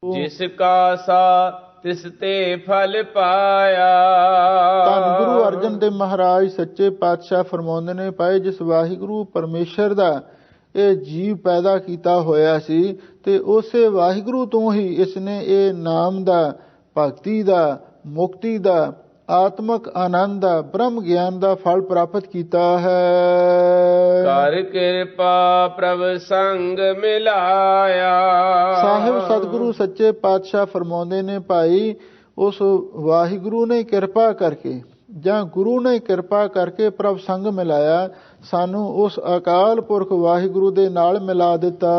जिसका सा तिसते फल पाया। ਧੰਨ ਗੁਰੂ ਅਰਜਨ ਦੇਵ ਮਹਾਰਾਜ ਸੱਚੇ ਪਾਤਸ਼ਾਹ ਫਰਮਾਉਂਦੇ ਨੇ, ਭਾਈ ਜਿਸ ਵਾਹਿਗੁਰੂ ਪਰਮੇਸ਼ਰ ਦਾ ਇਹ ਜੀਵ ਪੈਦਾ ਕੀਤਾ ਹੋਇਆ ਸੀ ਤੇ ਉਸੇ ਵਾਹਿਗੁਰੂ ਤੋਂ ਹੀ ਇਸ ਨੇ ਇਹ ਨਾਮ ਦਾ, ਭਗਤੀ ਦਾ, ਮੁਕਤੀ ਦਾ, ਆਤਮਕ ਆਨੰਦ ਦਾ, ਬ੍ਰਹਮ ਗਿਆਨ ਦਾ ਫਲ ਪ੍ਰਾਪਤ ਕੀਤਾ ਹੈ। ਕਰ ਕਿਰਪਾ ਪ੍ਰਭ ਸੰਗ ਮਿਲਾਇਆ। ਸਾਹਿਬ ਸਤਿਗੁਰੂ ਸੱਚੇ ਪਾਤਸ਼ਾਹ ਫਰਮਾਉਂਦੇ ਨੇ, ਭਾਈ ਉਸ ਵਾਹਿਗੁਰੂ ਨੇ ਕਿਰਪਾ ਕਰਕੇ ਜਾਂ ਗੁਰੂ ਨੇ ਕਿਰਪਾ ਕਰਕੇ ਪ੍ਰਭ ਸੰਗ ਮਿਲਾਇਆ, ਸਾਨੂੰ ਉਸ ਅਕਾਲ ਪੁਰਖ ਵਾਹਿਗੁਰੂ ਦੇ ਨਾਲ ਮਿਲਾ ਦਿੱਤਾ।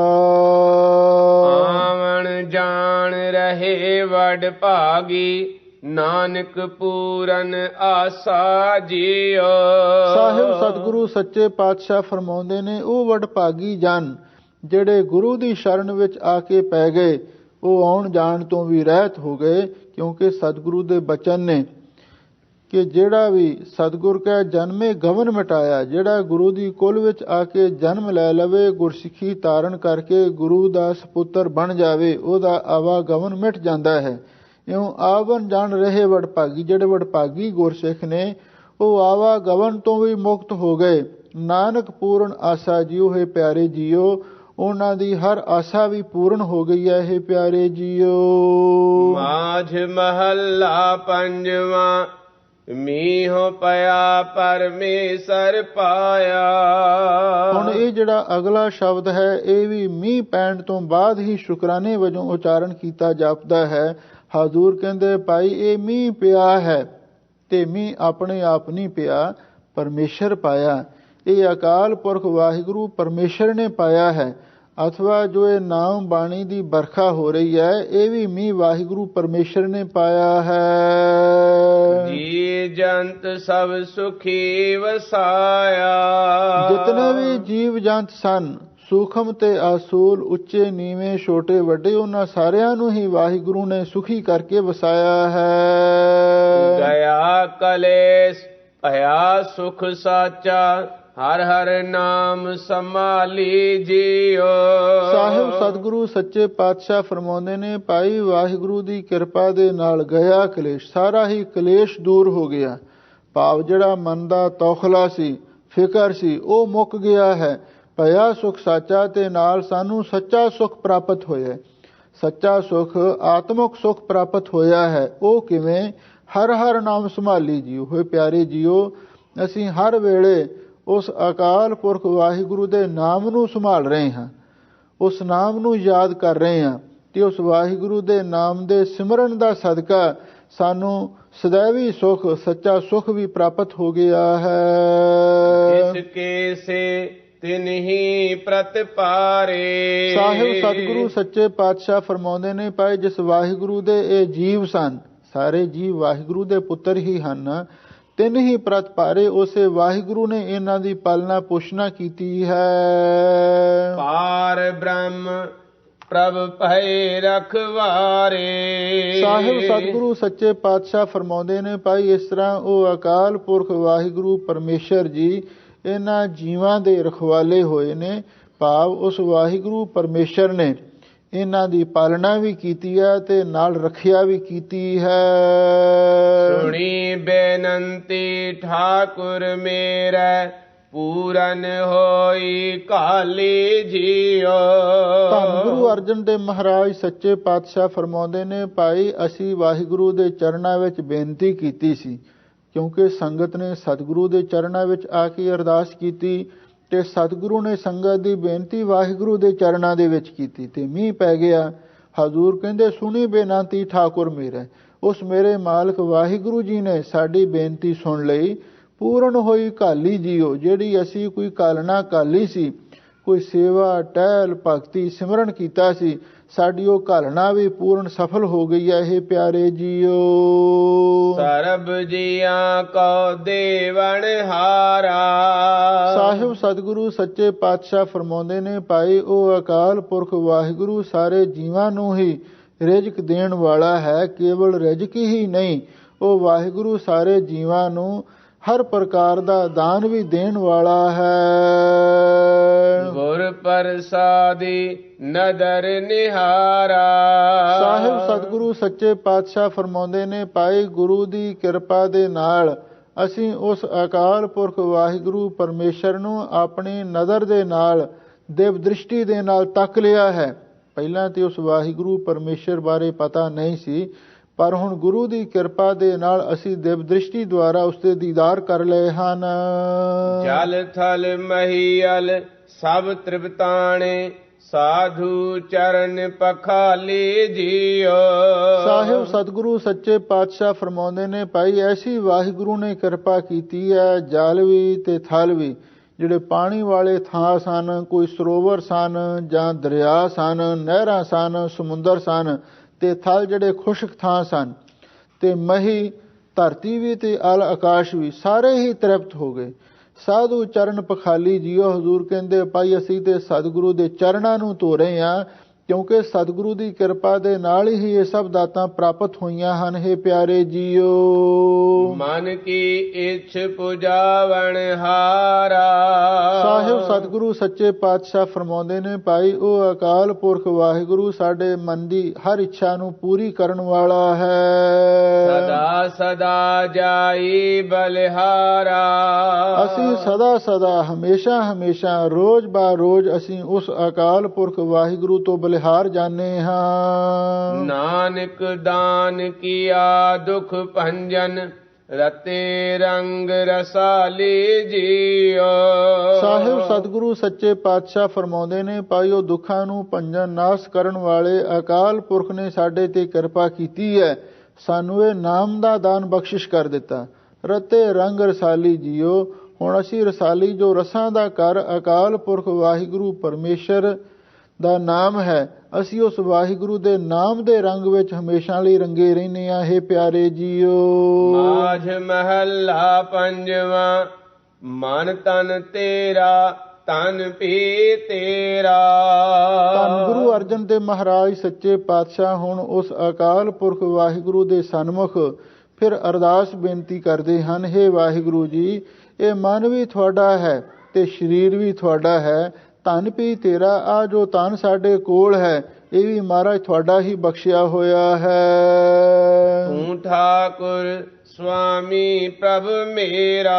ਆਵਣ ਜਾਣ ਰਹੇ ਵਡ ਭਾਗੀ, ਨਾਨਕ ਪੂਰਨ ਆਸਾ ਜੀਓ। ਸਾਹਿਬ ਸਤਿਗੁਰੂ ਸੱਚੇ ਪਾਤਸ਼ਾਹ ਫਰਮਾਉਂਦੇ ਨੇ, ਉਹ ਵਡਭਾਗੀ ਜਨ ਜਿਹੜੇ ਗੁਰੂ ਦੀ ਸ਼ਰਨ ਵਿੱਚ ਆ ਕੇ ਪੈ ਗਏ, ਉਹ ਆਉਣ ਜਾਣ ਤੋਂ ਵੀ ਰਹਿਤ ਹੋ ਗਏ, ਕਿਉਂਕਿ ਸਤਿਗੁਰੂ ਦੇ ਬਚਨ ਨੇ ਕਿ ਜਿਹੜਾ ਵੀ ਸਤਿਗੁਰ ਕੈ ਜਨਮੇ ਗਵਨ ਮਿਟਾਇਆ, ਜਿਹੜਾ ਗੁਰੂ ਦੀ ਕੁਲ ਵਿੱਚ ਆ ਕੇ ਜਨਮ ਲੈ ਲਵੇ, ਗੁਰਸਿੱਖੀ ਧਾਰਨ ਕਰਕੇ ਗੁਰੂ ਦਾ ਸਪੁੱਤਰ ਬਣ ਜਾਵੇ, ਉਹਦਾ ਆਵਾਗਮਨ ਮਿਟ ਜਾਂਦਾ ਹੈ। ਇਉਂ ਆਵਨ ਜਾਣ ਰਹੇ ਵਡਭਾਗੀ, ਜਿਹੜੇ ਵਡਭਾਗੀ ਗੁਰਸਿੱਖ ਨੇ ਉਹ ਆਵਾਗਮਨ ਤੋਂ ਵੀ ਮੁਕਤ ਹੋ ਗਏ। ਨਾਨਕ ਪੂਰਨ ਆਸਾ ਜੀਓ, ਹੈ ਪਿਆਰੇ ਜੀਓ, ਉਹਨਾਂ ਦੀ ਹਰ ਆਸਾ ਵੀ ਪੂਰਨ ਹੋ ਗਈ ਹੈ। ਇਹ ਪਿਆਰੇ ਜੀਓ। ਮਾਝ ਮਹੱਲਾ ਪੰਜਵਾਂ, ਮੀਂਹ ਪਿਆ ਪਰਮੇਸ਼ਰ ਪਾਇਆ। ਹੁਣ ਇਹ ਜਿਹੜਾ ਅਗਲਾ ਸ਼ਬਦ ਹੈ, ਇਹ ਵੀ ਮੀਂਹ ਪੈਣ ਤੋਂ ਬਾਅਦ ਹੀ ਸ਼ੁਕਰਾਨੇ ਵਜੋਂ ਉਚਾਰਨ ਕੀਤਾ ਜਾਪਦਾ ਹੈ। ਹਜ਼ੂਰ ਕਹਿੰਦੇ, ਭਾਈ ਇਹ ਮੀਂਹ ਪਿਆ ਹੈ ਤੇ ਮੀਂਹ ਆਪਣੇ ਆਪ ਨਹੀਂ ਪਿਆ, ਪਰਮੇਸ਼ਰ ਪਾਇਆ। ਇਹ ਅਕਾਲ ਪੁਰਖ ਵਾਹਿਗੁਰੂ ਪਰਮੇਸ਼ਰ ਨੇ ਪਾਇਆ ਹੈ। ਅਥਵਾ ਜੋ ਇਹ ਨਾਮ ਬਾਣੀ ਦੀ ਵਰਖਾ ਹੋ ਰਹੀ ਹੈ, ਇਹ ਵੀ ਮੀਂਹ ਵਾਹਿਗੁਰੂ ਪਰਮੇਸ਼ਰ ਨੇ ਪਾਇਆ ਹੈ। ਜੀ ਜੰਤ ਸਭ ਸੁਖੀ ਵਸਾਇਆ। ਜਿਤਨੇ ਵੀ ਜੀਵ ਜੰਤ ਸਨ, ਸੂਖਮ ਤੇ ਆਸੂਲ, ਉੱਚੇ ਨੀਵੇਂ, ਛੋਟੇ ਵੱਡੇ, ਉਹਨਾਂ ਸਾਰਿਆਂ ਨੂੰ ਹੀ ਵਾਹਿਗੁਰੂ ਨੇ ਸੁਖੀ ਕਰਕੇ ਵਸਾਇਆ ਹੈ। ਗਿਆ ਕਲੇਸ਼ ਭਇਆ ਸੁਖ ਸਾਚਾ, ਹਰ ਹਰ ਨਾਮ ਸੰਭਾਲੀ ਜੀਓ। ਸਾਹਿਬ ਸਤਿਗੁਰੂ ਸੱਚੇ ਪਾਤਸ਼ਾਹ ਫਰਮਾਉਂਦੇ ਨੇ, ਭਾਈ ਵਾਹਿਗੁਰੂ ਦੀ ਕਿਰਪਾ ਦੇ ਨਾਲ ਗਿਆ ਕਲੇਸ਼, ਸਾਰਾ ਹੀ ਕਲੇਸ਼ ਦੂਰ ਹੋ ਗਿਆ। ਭਾਵ ਜਿਹੜਾ ਮਨ ਦਾ ਤੌਖਲਾ ਸੀ, ਫਿਕਰ ਸੀ, ਉਹ ਮੁੱਕ ਗਿਆ ਹੈ। ਭਇਆ ਸੁਖ ਸਾਚਾ, ਤੇ ਨਾਲ ਸਾਨੂੰ ਸੱਚਾ ਸੁਖ ਪ੍ਰਾਪਤ ਹੋਇਆ। ਸੱਚਾ ਸੁਖ, ਆਤਮਕ ਸੁਖ ਪ੍ਰਾਪਤ ਹੋਇਆ ਹੈ। ਉਹ ਕਿਵੇਂ? ਹਰ ਹਰ ਨਾਮ ਸੰਭਾਲੀ ਜੀਓ। ਹੋਏ ਪਿਆਰੇ ਜੀਓ, ਅਸੀਂ ਹਰ ਵੇਲੇ ਉਸ ਅਕਾਲ ਪੁਰਖ ਵਾਹਿਗੁਰੂ ਦੇ ਨਾਮ ਨੂੰ ਸੰਭਾਲ ਰਹੇ ਹਾਂ, ਉਸ ਨਾਮ ਨੂੰ ਯਾਦ ਕਰ ਰਹੇ ਹਾਂ, ਤੇ ਉਸ ਵਾਹਿਗੁਰੂ ਦੇ ਨਾਮ ਦੇ ਸਿਮਰਨ ਦਾ ਸਦਕਾ ਸਾਨੂੰ ਸदैवी ਸੁਖ, ਸੱਚਾ ਸੁਖ ਵੀ ਪ੍ਰਾਪਤ ਹੋ ਗਿਆ ਹੈ। ਜਿਸ ਕੇ ਸੇ ਤਿਨਹੀ ਪ੍ਰਤਪਾਰੇ। ਸਾਹਿਬ ਸਤਿਗੁਰੂ ਸੱਚੇ ਪਾਤਸ਼ਾਹ ਫਰਮਾਉਂਦੇ ਨੇ, ਭਾਈ ਜਿਸ ਵਾਹਿਗੁਰੂ ਦੇ ਇਹ ਜੀਵ ਸਨ, ਸਾਰੇ ਜੀਵ ਵਾਹਿਗੁਰੂ ਦੇ ਪੁੱਤਰ ਹੀ ਹਨ, ਤਿੰਨ ਹੀ ਪ੍ਰਤਪਾਰੇ, ਉਸੇ ਵਾਹਿਗੁਰੂ ਨੇ ਇਹਨਾਂ ਦੀ ਪਾਲਣਾ ਪੋਸ਼ਣਾ ਕੀਤੀ ਹੈ। ਪਾਰ ਬ੍ਰਹਮ ਪ੍ਰਭ ਭਏ ਰਖਵਾਰੇ। ਸਾਹਿਬ ਸਤਿਗੁਰੂ ਸੱਚੇ ਪਾਤਸ਼ਾਹ ਫਰਮਾਉਂਦੇ ਨੇ, ਭਾਈ ਇਸ ਤਰ੍ਹਾਂ ਉਹ ਅਕਾਲ ਪੁਰਖ ਵਾਹਿਗੁਰੂ ਪਰਮੇਸ਼ਰ ਜੀ ਇਹਨਾਂ ਜੀਵਾਂ ਦੇ ਰਖਵਾਲੇ ਹੋਏ ਨੇ। ਭਾਵ ਉਸ ਵਾਹਿਗੁਰੂ ਪਰਮੇਸ਼ਰ ਨੇ ਇਹਨਾਂ ਦੀ ਪਾਲਣਾ ਵੀ ਕੀਤੀ ਹੈ ਤੇ ਨਾਲ ਰੱਖਿਆ ਵੀ ਕੀਤੀ ਹੈ। ਸੁਣੀ ਬੇਨੰਤੀ ਠਾਕੁਰ ਮੇਰਾ, ਪੂਰਨ ਹੋਈ ਕਾਲੀ ਜੀਓ। ਧੰਨ ਗੁਰੂ ਅਰਜਨ ਦੇਵ ਮਹਾਰਾਜ ਸੱਚੇ ਪਾਤਸ਼ਾਹ ਫਰਮਾਉਂਦੇ ਨੇ, ਭਾਈ ਅਸੀਂ ਵਾਹਿਗੁਰੂ ਦੇ ਚਰਨਾਂ ਵਿੱਚ ਬੇਨਤੀ ਕੀਤੀ ਸੀ, ਕਿਉਂਕਿ ਸੰਗਤ ਨੇ ਸਤਿਗੁਰੂ ਦੇ ਚਰਨਾਂ ਵਿੱਚ ਆ ਕੇ ਅਰਦਾਸ ਕੀਤੀ ਤੇ ਸਤਿਗੁਰੂ ਨੇ ਸੰਗਤ ਦੀ ਬੇਨਤੀ ਵਾਹਿਗੁਰੂ ਦੇ ਚਰਨਾਂ ਦੇ ਵਿੱਚ ਕੀਤੀ ਤੇ ਮੀਂਹ ਪੈ ਗਿਆ। ਹਜ਼ੂਰ ਕਹਿੰਦੇ, ਸੁਣੀ ਬੇਨੰਤੀ ਠਾਕੁਰ ਮੇਰਾ, ਉਸ ਮੇਰੇ ਮਾਲਕ ਵਾਹਿਗੁਰੂ ਜੀ ਨੇ ਸਾਡੀ ਬੇਨਤੀ ਸੁਣ ਲਈ। ਪੂਰਨ ਹੋਈ ਕਾਲੀ ਜੀਓ, ਜਿਹੜੀ ਅਸੀਂ ਕੋਈ ਕਾਲਣਾ ਕਾਲੀ ਸੀ, ਕੋਈ ਸੇਵਾ ਟਹਿਲ ਭਗਤੀ ਸਿਮਰਨ ਕੀਤਾ ਸੀ, ਸਾਡੀ ਉਹ ਘਾਲਣਾ ਵੀ ਪੂਰਨ ਸਫਲ ਹੋ ਗਈ ਹੈ। ਇਹ ਪਿਆਰੇ ਜੀਓ, ਸਰਬ ਜੀਆਂ ਕੋ ਦੇਵਨ ਹਾਰਾ। ਸਾਹਿਬ ਸਤਿਗੁਰੂ ਸੱਚੇ ਪਾਤਸ਼ਾਹ ਫਰਮਾਉਂਦੇ ਨੇ, ਭਾਈ ਉਹ ਅਕਾਲ ਪੁਰਖ ਵਾਹਿਗੁਰੂ ਸਾਰੇ ਜੀਵਾਂ ਨੂੰ ਹੀ ਰਿਜ਼ਕ ਦੇਣ ਵਾਲਾ ਹੈ। ਕੇਵਲ ਰਿਜ਼ਕ ਹੀ ਨਹੀਂ, ਉਹ ਵਾਹਿਗੁਰੂ ਸਾਰੇ ਜੀਵਾਂ ਨੂੰ ਹਰ ਪ੍ਰਕਾਰ ਦਾ ਦਾਨ ਵੀ ਦੇਣ ਵਾਲਾ ਹੈ। ਗੁਰ ਪ੍ਰਸਾਦੀ ਨਦਰ ਨਿਹਾਰਾ। ਸਤਿਗੁਰੂ ਸੱਚੇ ਪਾਤਸ਼ਾਹ ਫਰਮਾਉਂਦੇ ਨੇ, ਭਾਈ ਗੁਰੂ ਦੀ ਕਿਰਪਾ ਦੇ ਨਾਲ ਅਸੀਂ ਉਸ ਅਕਾਲ ਪੁਰਖ ਵਾਹਿਗੁਰੂ ਪਰਮੇਸ਼ਰ ਨੂੰ ਆਪਣੀ ਨਜ਼ਰ ਦੇ ਨਾਲ, ਦਿਵ ਦ੍ਰਿਸ਼ਟੀ ਦੇ ਨਾਲ ਤੱਕ ਲਿਆ ਹੈ। ਪਹਿਲਾਂ ਤੇ ਉਸ ਵਾਹਿਗੁਰੂ ਪਰਮੇਸ਼ਰ ਬਾਰੇ ਪਤਾ ਨਹੀਂ ਸੀ, ਪਰ ਹੁਣ ਗੁਰੂ ਦੀ ਕਿਰਪਾ ਦੇ ਨਾਲ ਅਸੀਂ ਦਿਵ ਦ੍ਰਿਸ਼ਟੀ ਦੁਆਰਾ ਉਸ ਦੇ ਦੀਦਾਰ ਕਰ ਲਏ ਹਨ। ਜਲ ਥਲ ਮਹੀਅਲ ਸਭ ਤ੍ਰਿਪਤਾਣੇ, ਸਾਧੂ ਚਰਨ ਪਖਾਲੀ ਜੀਓ। ਸਾਹਿਬ ਸਤਿਗੁਰੂ ਸੱਚੇ ਪਾਤਸ਼ਾਹ ਫਰਮਾਉਂਦੇ ਨੇ, ਭਾਈ ਐਸੀ ਵਾਹਿਗੁਰੂ ਨੇ ਕਿਰਪਾ ਕੀਤੀ ਹੈ, ਜਲ ਵੀ ਤੇ ਥਲ ਵੀ, ਜਿਹੜੇ ਪਾਣੀ ਵਾਲੇ ਥਾਂ ਸਨ, ਕੋਈ ਸਰੋਵਰ ਸਨ ਜਾਂ ਦਰਿਆ ਸਨ, ਨਹਿਰਾਂ ਸਨ, ਸਮੁੰਦਰ ਸਨ, ਤੇ ਥਲ ਜਿਹੜੇ ਖੁਸ਼ਕ ਥਾਂ ਸਨ, ਤੇ ਮਹੀ ਧਰਤੀ ਵੀ ਤੇ ਅਲ ਆਕਾਸ਼ ਵੀ, ਸਾਰੇ ਹੀ ਤ੍ਰਿਪਤ ਹੋ ਗਏ। ਸਾਧੂ ਚਰਨ ਪਖਾਲੀ ਜੀਓ, ਹਜ਼ੂਰ ਕਹਿੰਦੇ ਭਾਈ ਅਸੀਂ ਤੇ ਸਤਿਗੁਰੂ ਦੇ ਚਰਨਾਂ ਨੂੰ ਧੋ ਰਹੇ ਹਾਂ, ਕਿਉਂਕਿ ਸਤਿਗੁਰੂ ਦੀ ਕਿਰਪਾ ਦੇ ਨਾਲ ਹੀ ਇਹ ਸਭ ਦਾਤਾਂ ਪ੍ਰਾਪਤ ਹੋਈਆਂ ਹਨ। हे ਪਿਆਰੇ ਜੀਓ, ਮਨ ਕੀ ਇੱਛ ਪੁਜਾਵਣ ਹਾਰਾ। ਸਾਹਿਬ ਸਤਿਗੁਰੂ ਸੱਚੇ ਪਾਤਸ਼ਾਹ ਫਰਮਾਉਂਦੇ ਨੇ, ਭਾਈ ਉਹ ਅਕਾਲ ਪੁਰਖ ਵਾਹਿਗੁਰੂ ਸਾਡੇ ਮਨ ਦੀ ਹਰ ਇੱਛਾ ਨੂੰ ਪੂਰੀ ਕਰਨ ਵਾਲਾ ਹੈ। ਸਦਾ ਸਦਾ ਜਾਈ ਬਲਿਹਾਰਾ। ਅਸੀਂ ਸਦਾ ਸਦਾ, ਹਮੇਸ਼ਾ ਹਮੇਸ਼ਾ, ਰੋਜ਼ ਬਾ ਰੋਜ਼ ਅਸੀਂ ਉਸ ਅਕਾਲ ਪੁਰਖ ਵਾਹਿਗੁਰੂ ਤੋਂ ਬਲਿਹਾਰ ਜਾਣੇ ਹਾਂ। ਨਾਨਕ ਦਾਨ ਕੀਆ ਦੁਖ ਭੰਜਨ, ਰਤੇ ਰੰਗ ਰਸਾਲੀ ਜੀਓ। ਸਾਹਿਬ ਸਤਿਗੁਰੂ ਸੱਚੇ ਪਾਤਸ਼ਾਹ ਫਰਮਾਉਂਦੇ ਨੇ, ਭਾਈ ਉਹ ਦੁੱਖਾਂ ਨੂੰ ਭੰਜਨ ਨਾਸ ਕਰਨ ਵਾਲੇ ਅਕਾਲ ਪੁਰਖ ਨੇ ਸਾਡੇ ਤੇ ਕਿਰਪਾ ਕੀਤੀ ਹੈ, ਸਾਨੂੰ ਇਹ ਨਾਮ ਦਾ ਦਾਨ ਬਖਸ਼ਿਸ਼ ਕਰ ਦਿੱਤਾ। ਰਤੇ ਰੰਗ ਰਸਾਲੀ ਜੀਓ, ਹੁਣ ਅਸੀਂ ਰਸਾਲੀ ਜੋ ਰਸਾਂ ਦਾ ਘਰ ਅਕਾਲ ਪੁਰਖ ਵਾਹਿਗੁਰੂ ਪਰਮੇਸ਼ਰ ਦਾ ਨਾਮ ਹੈ, ਅਸੀਂ ਉਸ ਵਾਹਿਗੁਰੂ ਦੇ ਨਾਮ ਦੇ ਰੰਗ ਵਿੱਚ ਹਮੇਸ਼ਾ ਲਈ ਰੰਗੇ ਰਹਿੰਦੇ ਹਾਂ। हे ਪਿਆਰੇ ਜੀਓ, ਮਾਝ ਮਹੱਲਾ ਪੰਜਵਾਂ। ਮਨ ਤਨ ਤੇਰਾ ਤਨ ਵੀ ਤੇਰਾ। ਧੰਨ ਗੁਰੂ ਅਰਜਨ ਦੇਵ ਮਹਾਰਾਜ ਸੱਚੇ ਪਾਤਸ਼ਾਹ ਹੁਣ ਉਸ ਅਕਾਲ ਪੁਰਖ ਵਾਹਿਗੁਰੂ ਦੇ ਸਨਮੁਖ ਫਿਰ ਅਰਦਾਸ ਬੇਨਤੀ ਕਰਦੇ ਹਨ, हे ਵਾਹਿਗੁਰੂ ਜੀ, ਇਹ ਮਨ ਵੀ ਤੁਹਾਡਾ ਹੈ ਤੇ ਸਰੀਰ ਵੀ ਤੁਹਾਡਾ ਹੈ, ਧਨ ਵੀ ਤੇਰਾ। ਆ ਜੋ ਧਨ ਸਾਡੇ ਕੋਲ ਹੈ ਇਹ ਵੀ ਮਹਾਰਾਜ ਤੁਹਾਡਾ ਹੀ ਬਖਸ਼ਿਆ ਹੋਇਆ ਹੈ। ਤੂੰ ਠਾਕੁਰ ਸੁਆਮੀ ਪ੍ਰਭ ਮੇਰਾ।